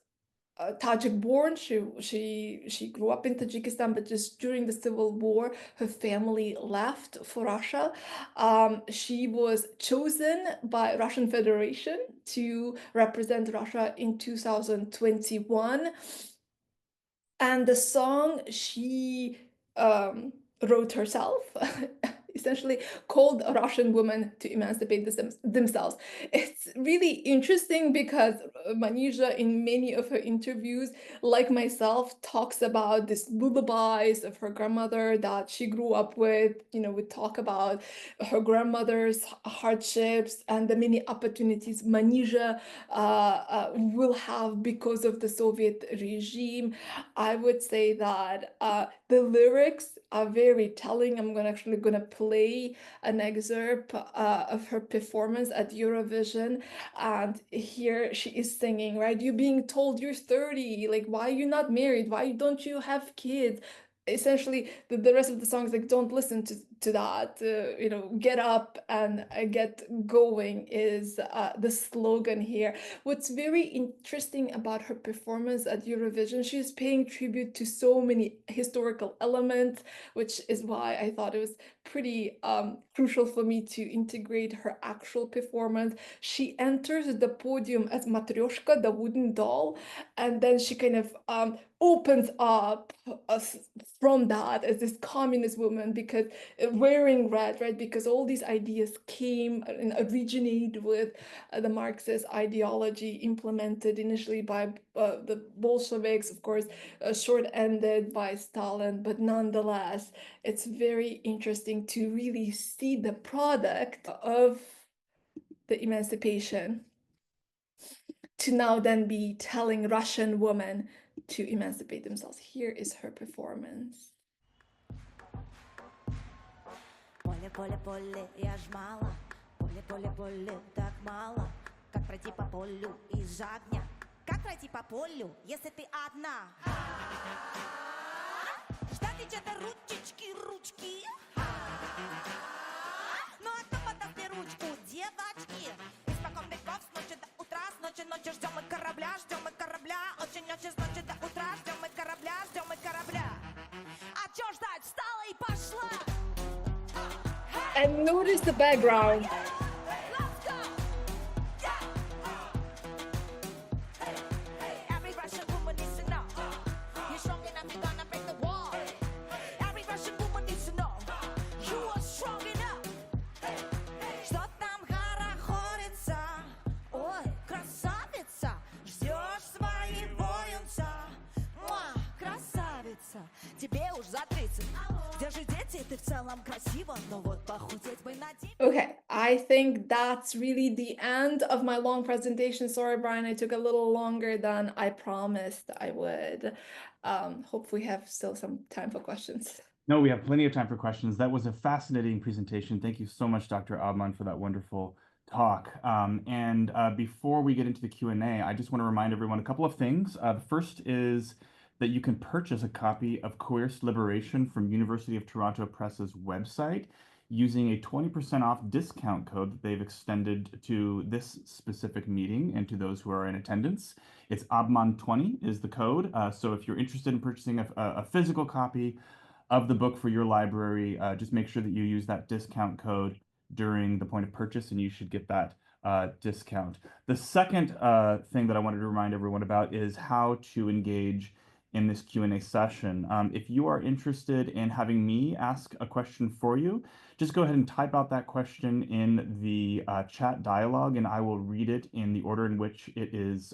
Tajik born. She grew up in Tajikistan, but just during the civil war, her family left for Russia. She was chosen by Russian Federation to represent Russia in 2021. And the song she wrote herself. essentially called Russian women to emancipate themselves. It's really interesting because Manija, in many of her interviews, like myself, talks about this lullabies of her grandmother that she grew up with. We talk about her grandmother's hardships and the many opportunities Manija will have because of the Soviet regime. I would say that the lyrics are very telling. I'm actually gonna play an excerpt of her performance at Eurovision, and here she is singing, right? You're being told you're 30, like, why are you not married? Why don't you have kids? Essentially, the rest of the song is like, don't listen to that, get up and get going is the slogan here. What's very interesting about her performance at Eurovision, she's paying tribute to so many historical elements, which is why I thought it was pretty crucial for me to integrate her actual performance. She enters the podium as Matryoshka, the wooden doll, and then she kind of opens up from that as this communist woman, because wearing red, right? Because all these ideas came and originated with the Marxist ideology implemented initially by the Bolsheviks, of course, short-ended by Stalin, but nonetheless, it's very interesting to really see the product of the emancipation to now then be telling Russian women to emancipate themselves. Here is her performance. Поле, поле, поле, я ж мало. Поле, поле, поле, так мало. Как пройти по полю из огня? Как пройти по полю, если ты одна? Ждать где-то ручечки, ручки. Ну а кто подаст мне ручку, девочки? Испокон веков с ночи до утра, с ночи ждем мы корабля, очень-очень с ночи до утра, ждем мы корабля. А чё ждать, встала и пошла. And notice the background. Okay, I think that's really the end of my long presentation. Sorry, Brian, I took a little longer than I promised I would. Hopefully we have still some time for questions. No, we have plenty of time for questions. That was a fascinating presentation. Thank you so much, Dr. Abman, for that wonderful talk. Before we get into the Q&A, I just want to remind everyone a couple of things. The first is that you can purchase a copy of Coerced Liberation from University of Toronto Press's website using a 20% off discount code that they've extended to this specific meeting and to those who are in attendance. It's Abman20 is the code. So if you're interested in purchasing a physical copy of the book for your library, just make sure that you use that discount code during the point of purchase, and you should get that discount. The second thing that I wanted to remind everyone about is how to engage in this Q&A session. If you are interested in having me ask a question for you, just go ahead and type out that question in the chat dialogue, and I will read it in the order in which it is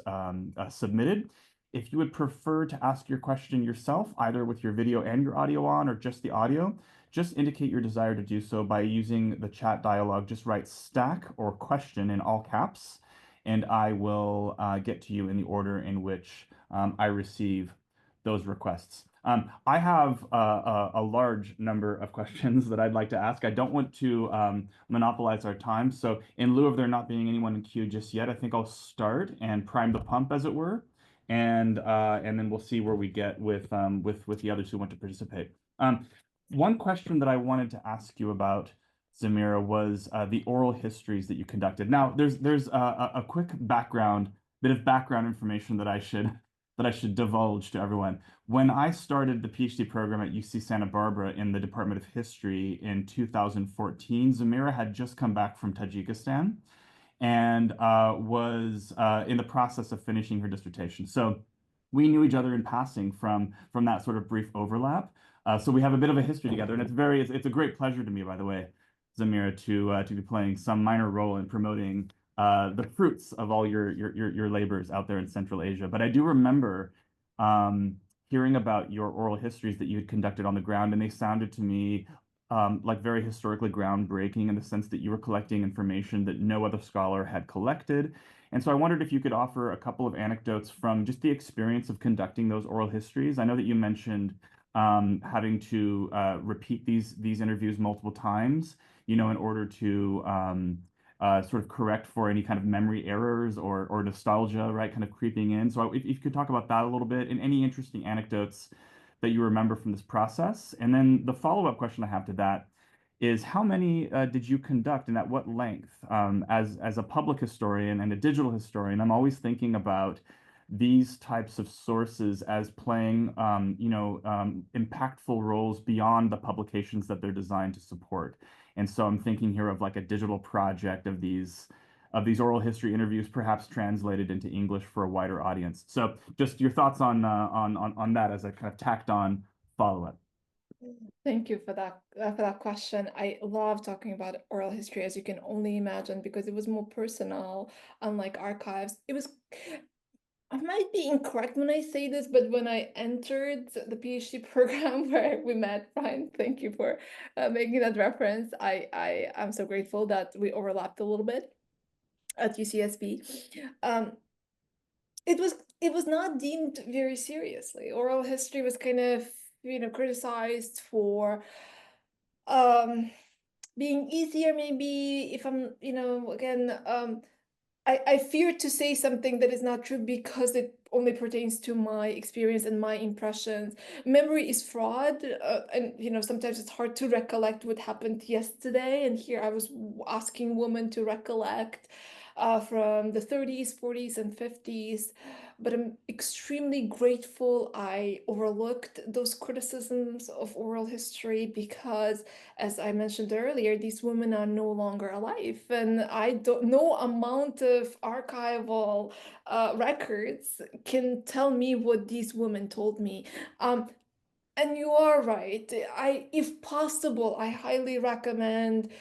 submitted. If you would prefer to ask your question yourself, either with your video and your audio on or just the audio, just indicate your desire to do so by using the chat dialogue. Just write stack or question in all caps, and I will get to you in the order in which I receive those requests. I have a large number of questions that I'd like to ask. I don't want to monopolize our time. So in lieu of there not being anyone in queue just yet, I think I'll start and prime the pump, as it were. And then we'll see where we get with the others who want to participate. One question that I wanted to ask you about, Zamira, was the oral histories that you conducted. Now, there's a quick bit of background information that I should divulge to everyone. When I started the PhD program at UC Santa Barbara in the Department of History in 2014, Zamira had just come back from Tajikistan and was in the process of finishing her dissertation. So we knew each other in passing from that sort of brief overlap. So we have a bit of a history together, and it's a great pleasure to me, by the way, Zamira, to be playing some minor role in promoting the fruits of all your labors out there in Central Asia. But I do remember hearing about your oral histories that you had conducted on the ground, and they sounded to me like very historically groundbreaking in the sense that you were collecting information that no other scholar had collected. And so I wondered if you could offer a couple of anecdotes from just the experience of conducting those oral histories. I know that you mentioned having to repeat these interviews multiple times, in order to sort of correct for any kind of memory errors or nostalgia, right, kind of creeping in. So if you could talk about that a little bit and any interesting anecdotes that you remember from this process. And then the follow-up question I have to that is how many did you conduct and at what length? As a public historian and a digital historian, I'm always thinking about these types of sources as playing, impactful roles beyond the publications that they're designed to support. And so I'm thinking here of like a digital project of these oral history interviews, perhaps translated into English for a wider audience. So just your thoughts on that as a kind of tacked on follow-up. Thank you for that question. I love talking about oral history, as you can only imagine, because it was more personal, unlike archives. I might be incorrect when I say this, but when I entered the PhD program where we met, Brian, thank you for making that reference. I am so grateful that we overlapped a little bit at UCSB. It was not deemed very seriously. Oral history was kind of, criticized for being easier, maybe, if I'm, again, I fear to say something that is not true because it only pertains to my experience and my impressions. Memory is fraud, and sometimes it's hard to recollect what happened yesterday. And here I was asking women to recollect from the 30s, 40s, and 50s. But I'm extremely grateful I overlooked those criticisms of oral history because, as I mentioned earlier, these women are no longer alive, and no amount of archival records can tell me what these women told me. And you are right. If possible, I highly recommend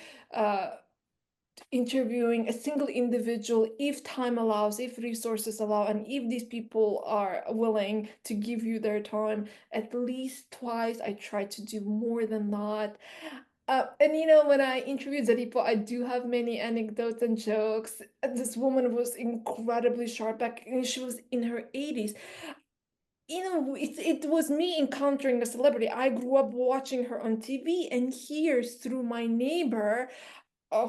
interviewing a single individual if time allows, if resources allow, and if these people are willing to give you their time at least twice. I try to do more than that. And when I interviewed Zaripo, I do have many anecdotes and jokes. This woman was incredibly sharp back, and she was in her 80s. It was me encountering a celebrity. I grew up watching her on TV, and here through my neighbor,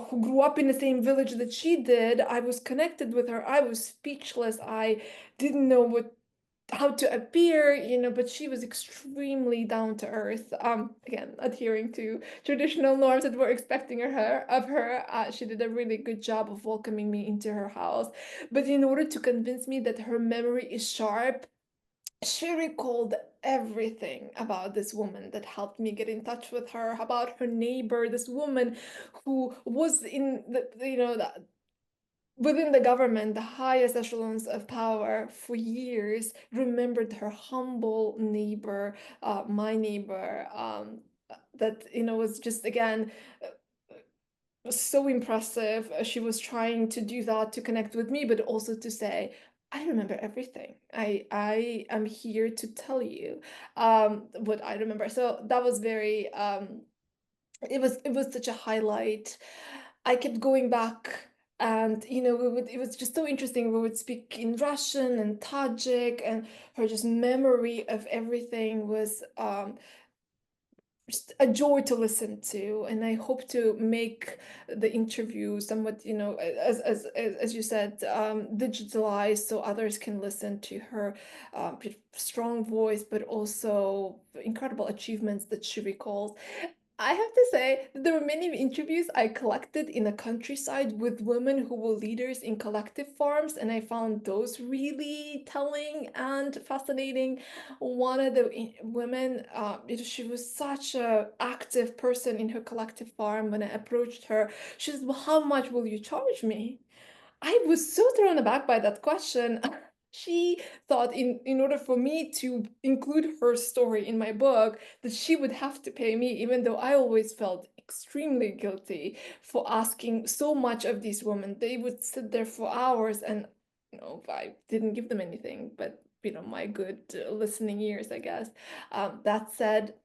who grew up in the same village that she did, I was connected with her. I was speechless. I didn't know how to appear, but she was extremely down to earth. Again, adhering to traditional norms that we're expecting of her. She did a really good job of welcoming me into her house. But in order to convince me that her memory is sharp, she recalled everything about this woman that helped me get in touch with her, about her neighbor, this woman who was in within the government, the highest echelons of power for years, remembered her humble neighbor, my neighbor, that was just, again, was so impressive. She was trying to do that to connect with me, but also to say, I remember everything. I am here to tell you what I remember. So that was very it was such a highlight. I kept going back, and it was just so interesting. We would speak in Russian and Tajik, and her just memory of everything was just a joy to listen to. And I hope to make the interview somewhat, as you said, digitalized so others can listen to her strong voice, but also incredible achievements that she recalls. I have to say that there were many interviews I collected in the countryside with women who were leaders in collective farms, and I found those really telling and fascinating. One of the women, she was such a active person in her collective farm. When I approached her, she said, "Well, how much will you charge me?" I was so thrown aback by that question. She thought in order for me to include her story in my book, that she would have to pay me, even though I always felt extremely guilty for asking so much of these women. They would sit there for hours, and I didn't give them anything, but my good listening ears, I guess. That said,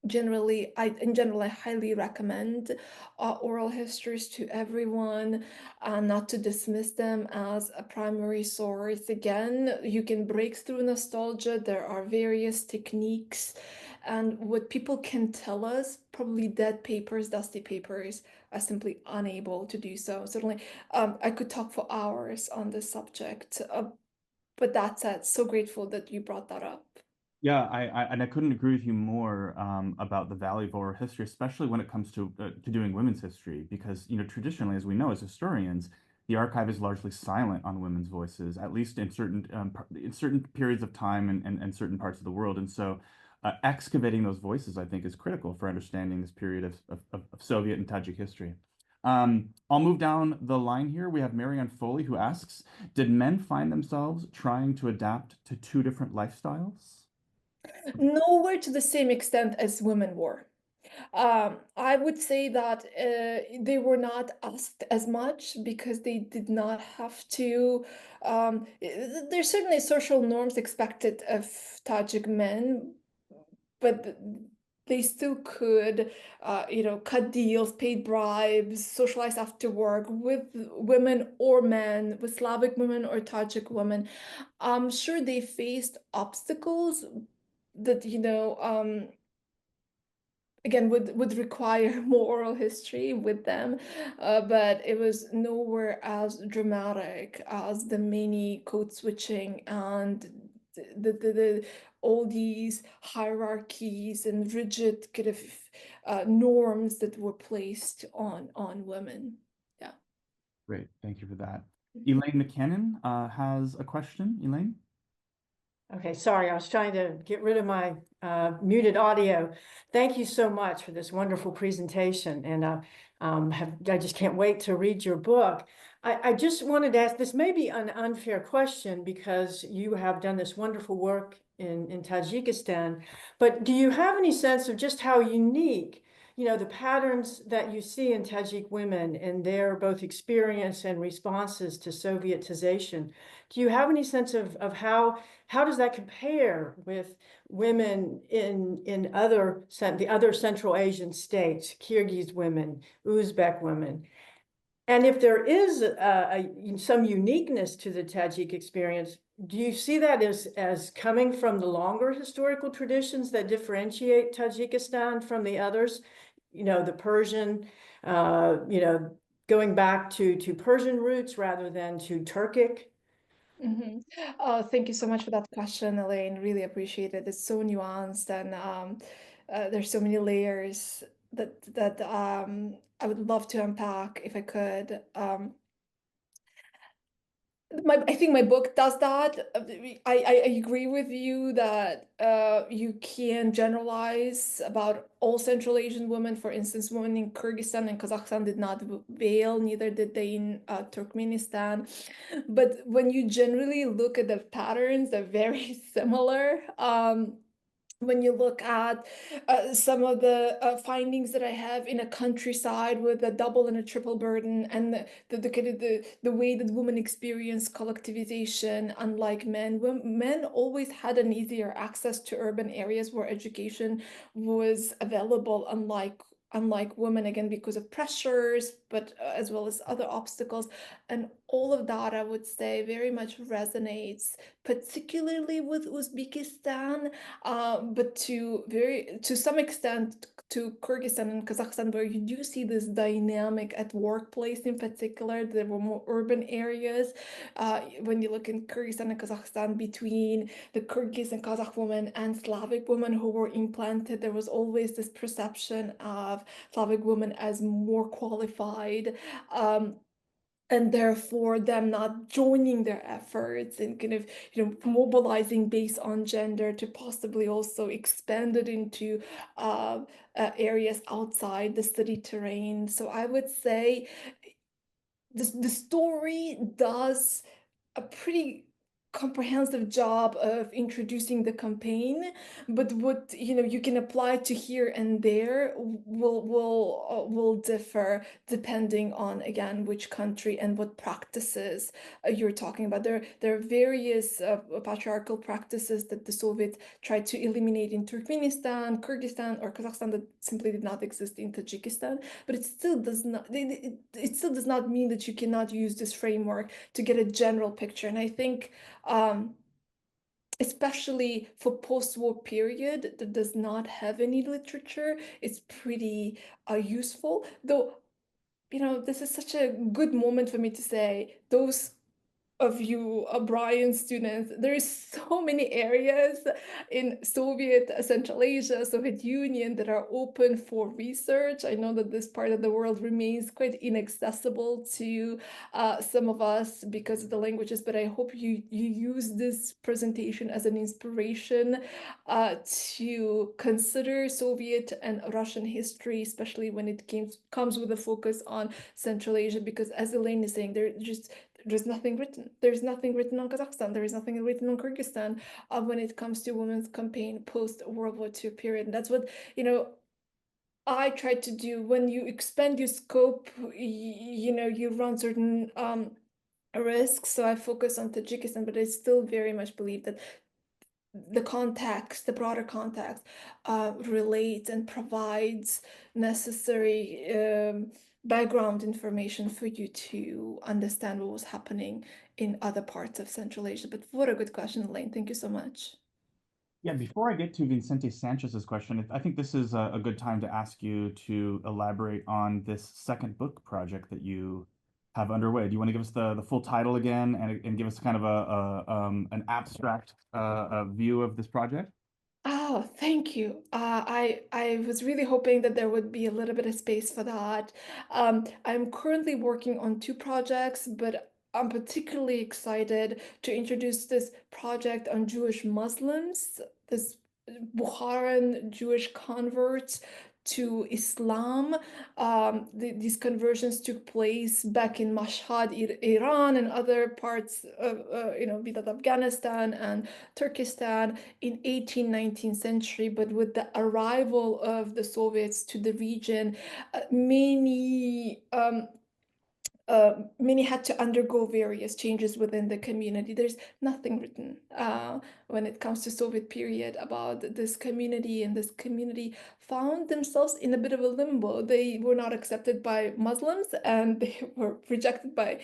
in general, I highly recommend oral histories to everyone, not to dismiss them as a primary source. Again, you can break through nostalgia. There are various techniques, and what people can tell us, probably dead papers, dusty papers, are simply unable to do so. Certainly, I could talk for hours on this subject, but that said, so grateful that you brought that up. Yeah, I couldn't agree with you more about the value of oral history, especially when it comes to doing women's history, because traditionally, as we know as historians, the archive is largely silent on women's voices, at least in certain periods of time and certain parts of the world. And so, excavating those voices, I think, is critical for understanding this period of Soviet and Tajik history. I'll move down the line here. We have Marianne Foley who asks, did men find themselves trying to adapt to two different lifestyles? Nowhere to the same extent as women were. I would say that they were not asked as much because they did not have to. There's certainly social norms expected of Tajik men, but they still could, cut deals, paid bribes, socialize after work with women or men, with Slavic women or Tajik women. I'm sure they faced obstacles that again would require more oral history with them, but it was nowhere as dramatic as the many code switching and the all these hierarchies and rigid kind of norms that were placed on women. Yeah. Great, thank you for that. Elaine McKinnon has a question. Elaine? Okay, sorry, I was trying to get rid of my muted audio. Thank you so much for this wonderful presentation, and I just can't wait to read your book. I just wanted to ask, this may be an unfair question because you have done this wonderful work in Tajikistan, but do you have any sense of just how unique, the patterns that you see in Tajik women and their both experience and responses to Sovietization? Do you have any sense of how does that compare with women in the other Central Asian states, Kyrgyz women, Uzbek women? And if there is some uniqueness to the Tajik experience, do you see that as coming from the longer historical traditions that differentiate Tajikistan from the others? The Persian, going back to Persian roots rather than to Turkic? Thank you so much for that question, Elaine. Really appreciate it. It's so nuanced, and there's so many layers that I would love to unpack if I could. I think my book does that. I agree with you that you can generalize about all Central Asian women. For instance, women in Kyrgyzstan and Kazakhstan did not veil, neither did they in Turkmenistan. But when you generally look at the patterns, they're very similar. When you look at some of the findings that I have in a countryside with a double and a triple burden, and the way that women experience collectivization, unlike men, men always had an easier access to urban areas where education was available, unlike women, again because of pressures, but as well as other obstacles. And all of that, I would say, very much resonates, particularly with Uzbekistan, but to some extent to Kyrgyzstan and Kazakhstan, where you do see this dynamic at workplace in particular. There were more urban areas. When you look in Kyrgyzstan and Kazakhstan, between the Kyrgyz and Kazakh women and Slavic women who were implanted, there was always this perception of Slavic women as more qualified. And therefore them not joining their efforts and kind of mobilizing based on gender to possibly also expand it into areas outside the city terrain. So I would say the story does a pretty comprehensive job of introducing the campaign, but what you can apply to here and there will differ depending on, again, which country and what practices you're talking about. There are various patriarchal practices that the Soviets tried to eliminate in Turkmenistan, Kyrgyzstan, or Kazakhstan that simply did not exist in Tajikistan. But it still does not. It still does not mean that you cannot use this framework to get a general picture. And I think, especially for post-war period that does not have any literature, it's pretty useful. Though, this is such a good moment for me to say, those of you Brian students, there is so many areas in Soviet Central Asia, Soviet Union, that are open for research. I know that this part of the world remains quite inaccessible to some of us because of the languages, but I hope you use this presentation as an inspiration to consider Soviet and Russian history, especially when it comes with a focus on Central Asia, because as Elaine is saying, there's nothing written. There's nothing written on Kazakhstan. There is nothing written on Kyrgyzstan when it comes to women's campaign post World War II period. And that's what, I try to do. When you expand your scope, you run certain risks. So I focus on Tajikistan, but I still very much believe that the broader context, relates and provides necessary background information for you to understand what was happening in other parts of Central Asia. But what a good question, Elaine. Thank you so much. Yeah, before I get to Vicente Sanchez's question, I think this is a good time to ask you to elaborate on this second book project that you have underway. Do you want to give us the full title again and give us kind of an abstract view of this project? Oh, thank you. I was really hoping that there would be a little bit of space for that. I'm currently working on two projects, but I'm particularly excited to introduce this project on Jewish Muslims, this Bukharan Jewish converts to Islam. These conversions took place back in Mashhad, Iran, and other parts of, be that Afghanistan and Turkestan in 18th, 19th century. But with the arrival of the Soviets to the region, many had to undergo various changes within the community. There's nothing written when it comes to Soviet period about this community, and this community found themselves in a bit of a limbo. They were not accepted by Muslims, and they were rejected by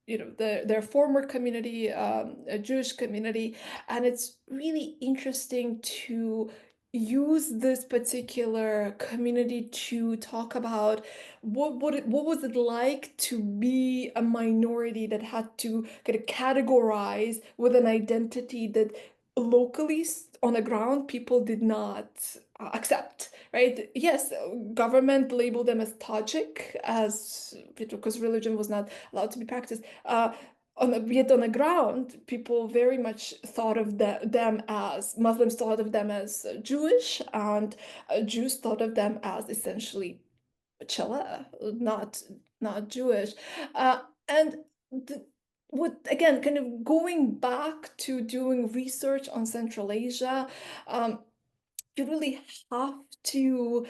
their former community, a Jewish community. And it's really interesting to use this particular community to talk about what was it like to be a minority that had to kind of categorize with an identity that locally on the ground people did not accept, right? Yes, government labeled them as Tajik, because religion was not allowed to be practiced. Yet on the ground, people very much thought of them as Muslims, thought of them as Jewish, and Jews thought of them as essentially Chela, not Jewish. And what, again, kind of going back to doing research on Central Asia, you really have to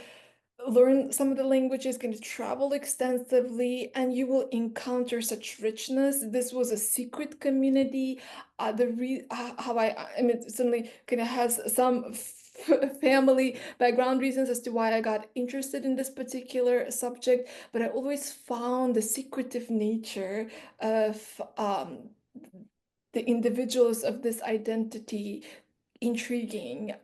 learn some of the languages, kind of travel extensively, and you will encounter such richness. This was a secret community. I mean, it certainly kind of has some family background reasons as to why I got interested in this particular subject, but I always found the secretive nature of the individuals of this identity intriguing,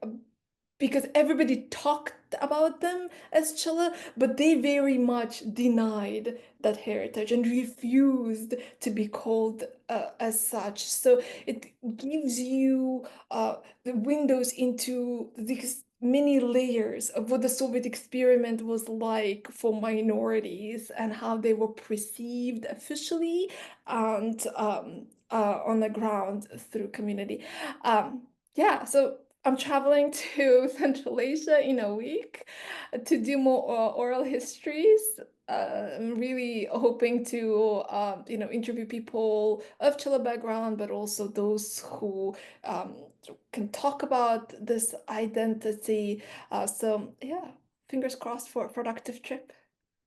because everybody talked about them as Chela, but they very much denied that heritage and refused to be called as such. So it gives you the windows into these many layers of what the Soviet experiment was like for minorities and how they were perceived officially and on the ground through community. Yeah, so I'm traveling to Central Asia in a week to do more oral histories. I'm really hoping to, interview people of Chile background, but also those who can talk about this identity. So yeah, fingers crossed for a productive trip.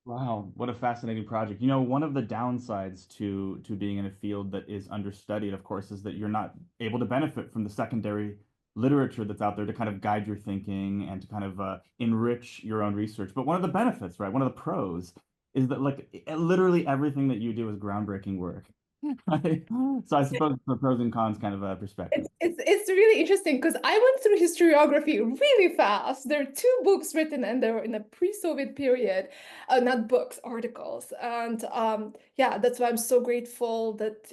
Wow, what a fascinating project. You know, one of the downsides to being in a field that is understudied, of course, is that you're not able to benefit from the secondary literature that's out there to kind of guide your thinking and to kind of enrich your own research. But one of the benefits, right, one of the pros is that like literally everything that you do is groundbreaking work. Right? So I suppose the pros and cons kind of perspective. It's really interesting because I went through historiography really fast. There are two books written and they're in a pre-Soviet period, not books, articles. And yeah, that's why I'm so grateful that,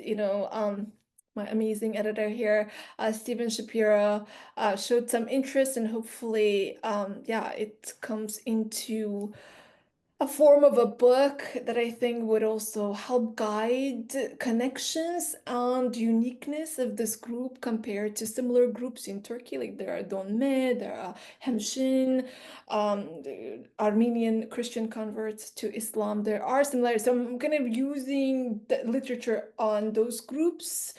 my amazing editor here, Stephen Shapiro, showed some interest and hopefully, yeah, it comes into a form of a book that I think would also help guide connections and uniqueness of this group compared to similar groups in Turkey. Like there are Donme, there are Hemshin, the Armenian Christian converts to Islam. There are similarities. So I'm kind of using the literature on those groups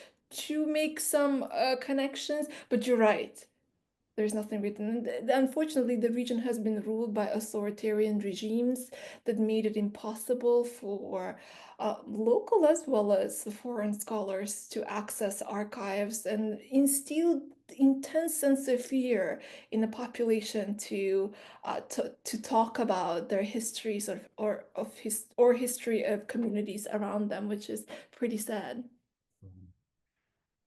to make some connections. But you're right. There's nothing written. And unfortunately, the region has been ruled by authoritarian regimes that made it impossible for local as well as foreign scholars to access archives and instilled intense sense of fear in the population to talk about their histories or history of communities around them, which is pretty sad.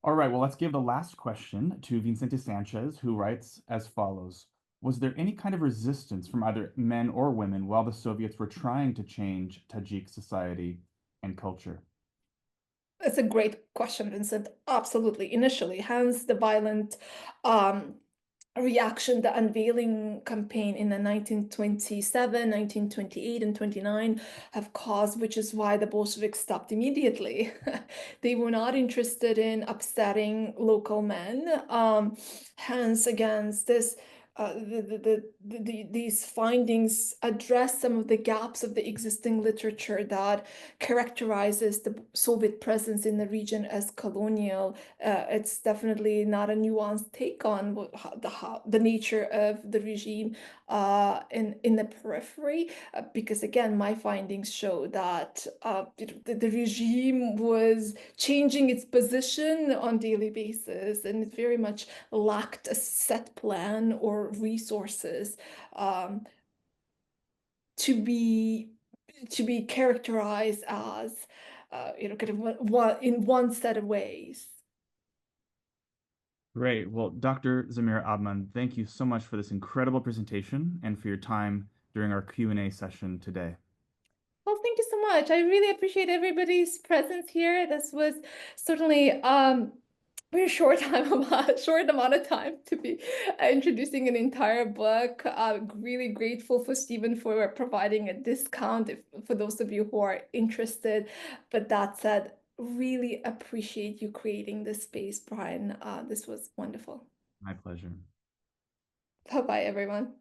All right, well, let's give the last question to Vicente Sanchez, who writes as follows. Was there any kind of resistance from either men or women while the Soviets were trying to change Tajik society and culture? That's a great question, Vincent. Absolutely. Initially, hence the violent um, reaction, the unveiling campaign in the 1927, 1928, and 29 have caused, which is why the Bolsheviks stopped immediately. They were not interested in upsetting local men. Hence, against this, these findings address some of the gaps of the existing literature that characterizes the Soviet presence in the region as colonial. It's definitely not a nuanced take on the nature of the regime in the periphery, because again, my findings show that the regime was changing its position on daily basis, and it very much lacked a set plan or resources to be characterized as kind of in one set of ways. Great. Well, Dr. Zamira Abman, thank you so much for this incredible presentation and for your time during our Q&A session today. Well, thank you so much. I really appreciate everybody's presence here. This was certainly very short amount of time to be introducing an entire book. Really grateful for Stephen for providing a discount for those of you who are interested. But that said, really appreciate you creating this space, Brian. This was wonderful. My pleasure. Bye-bye, everyone.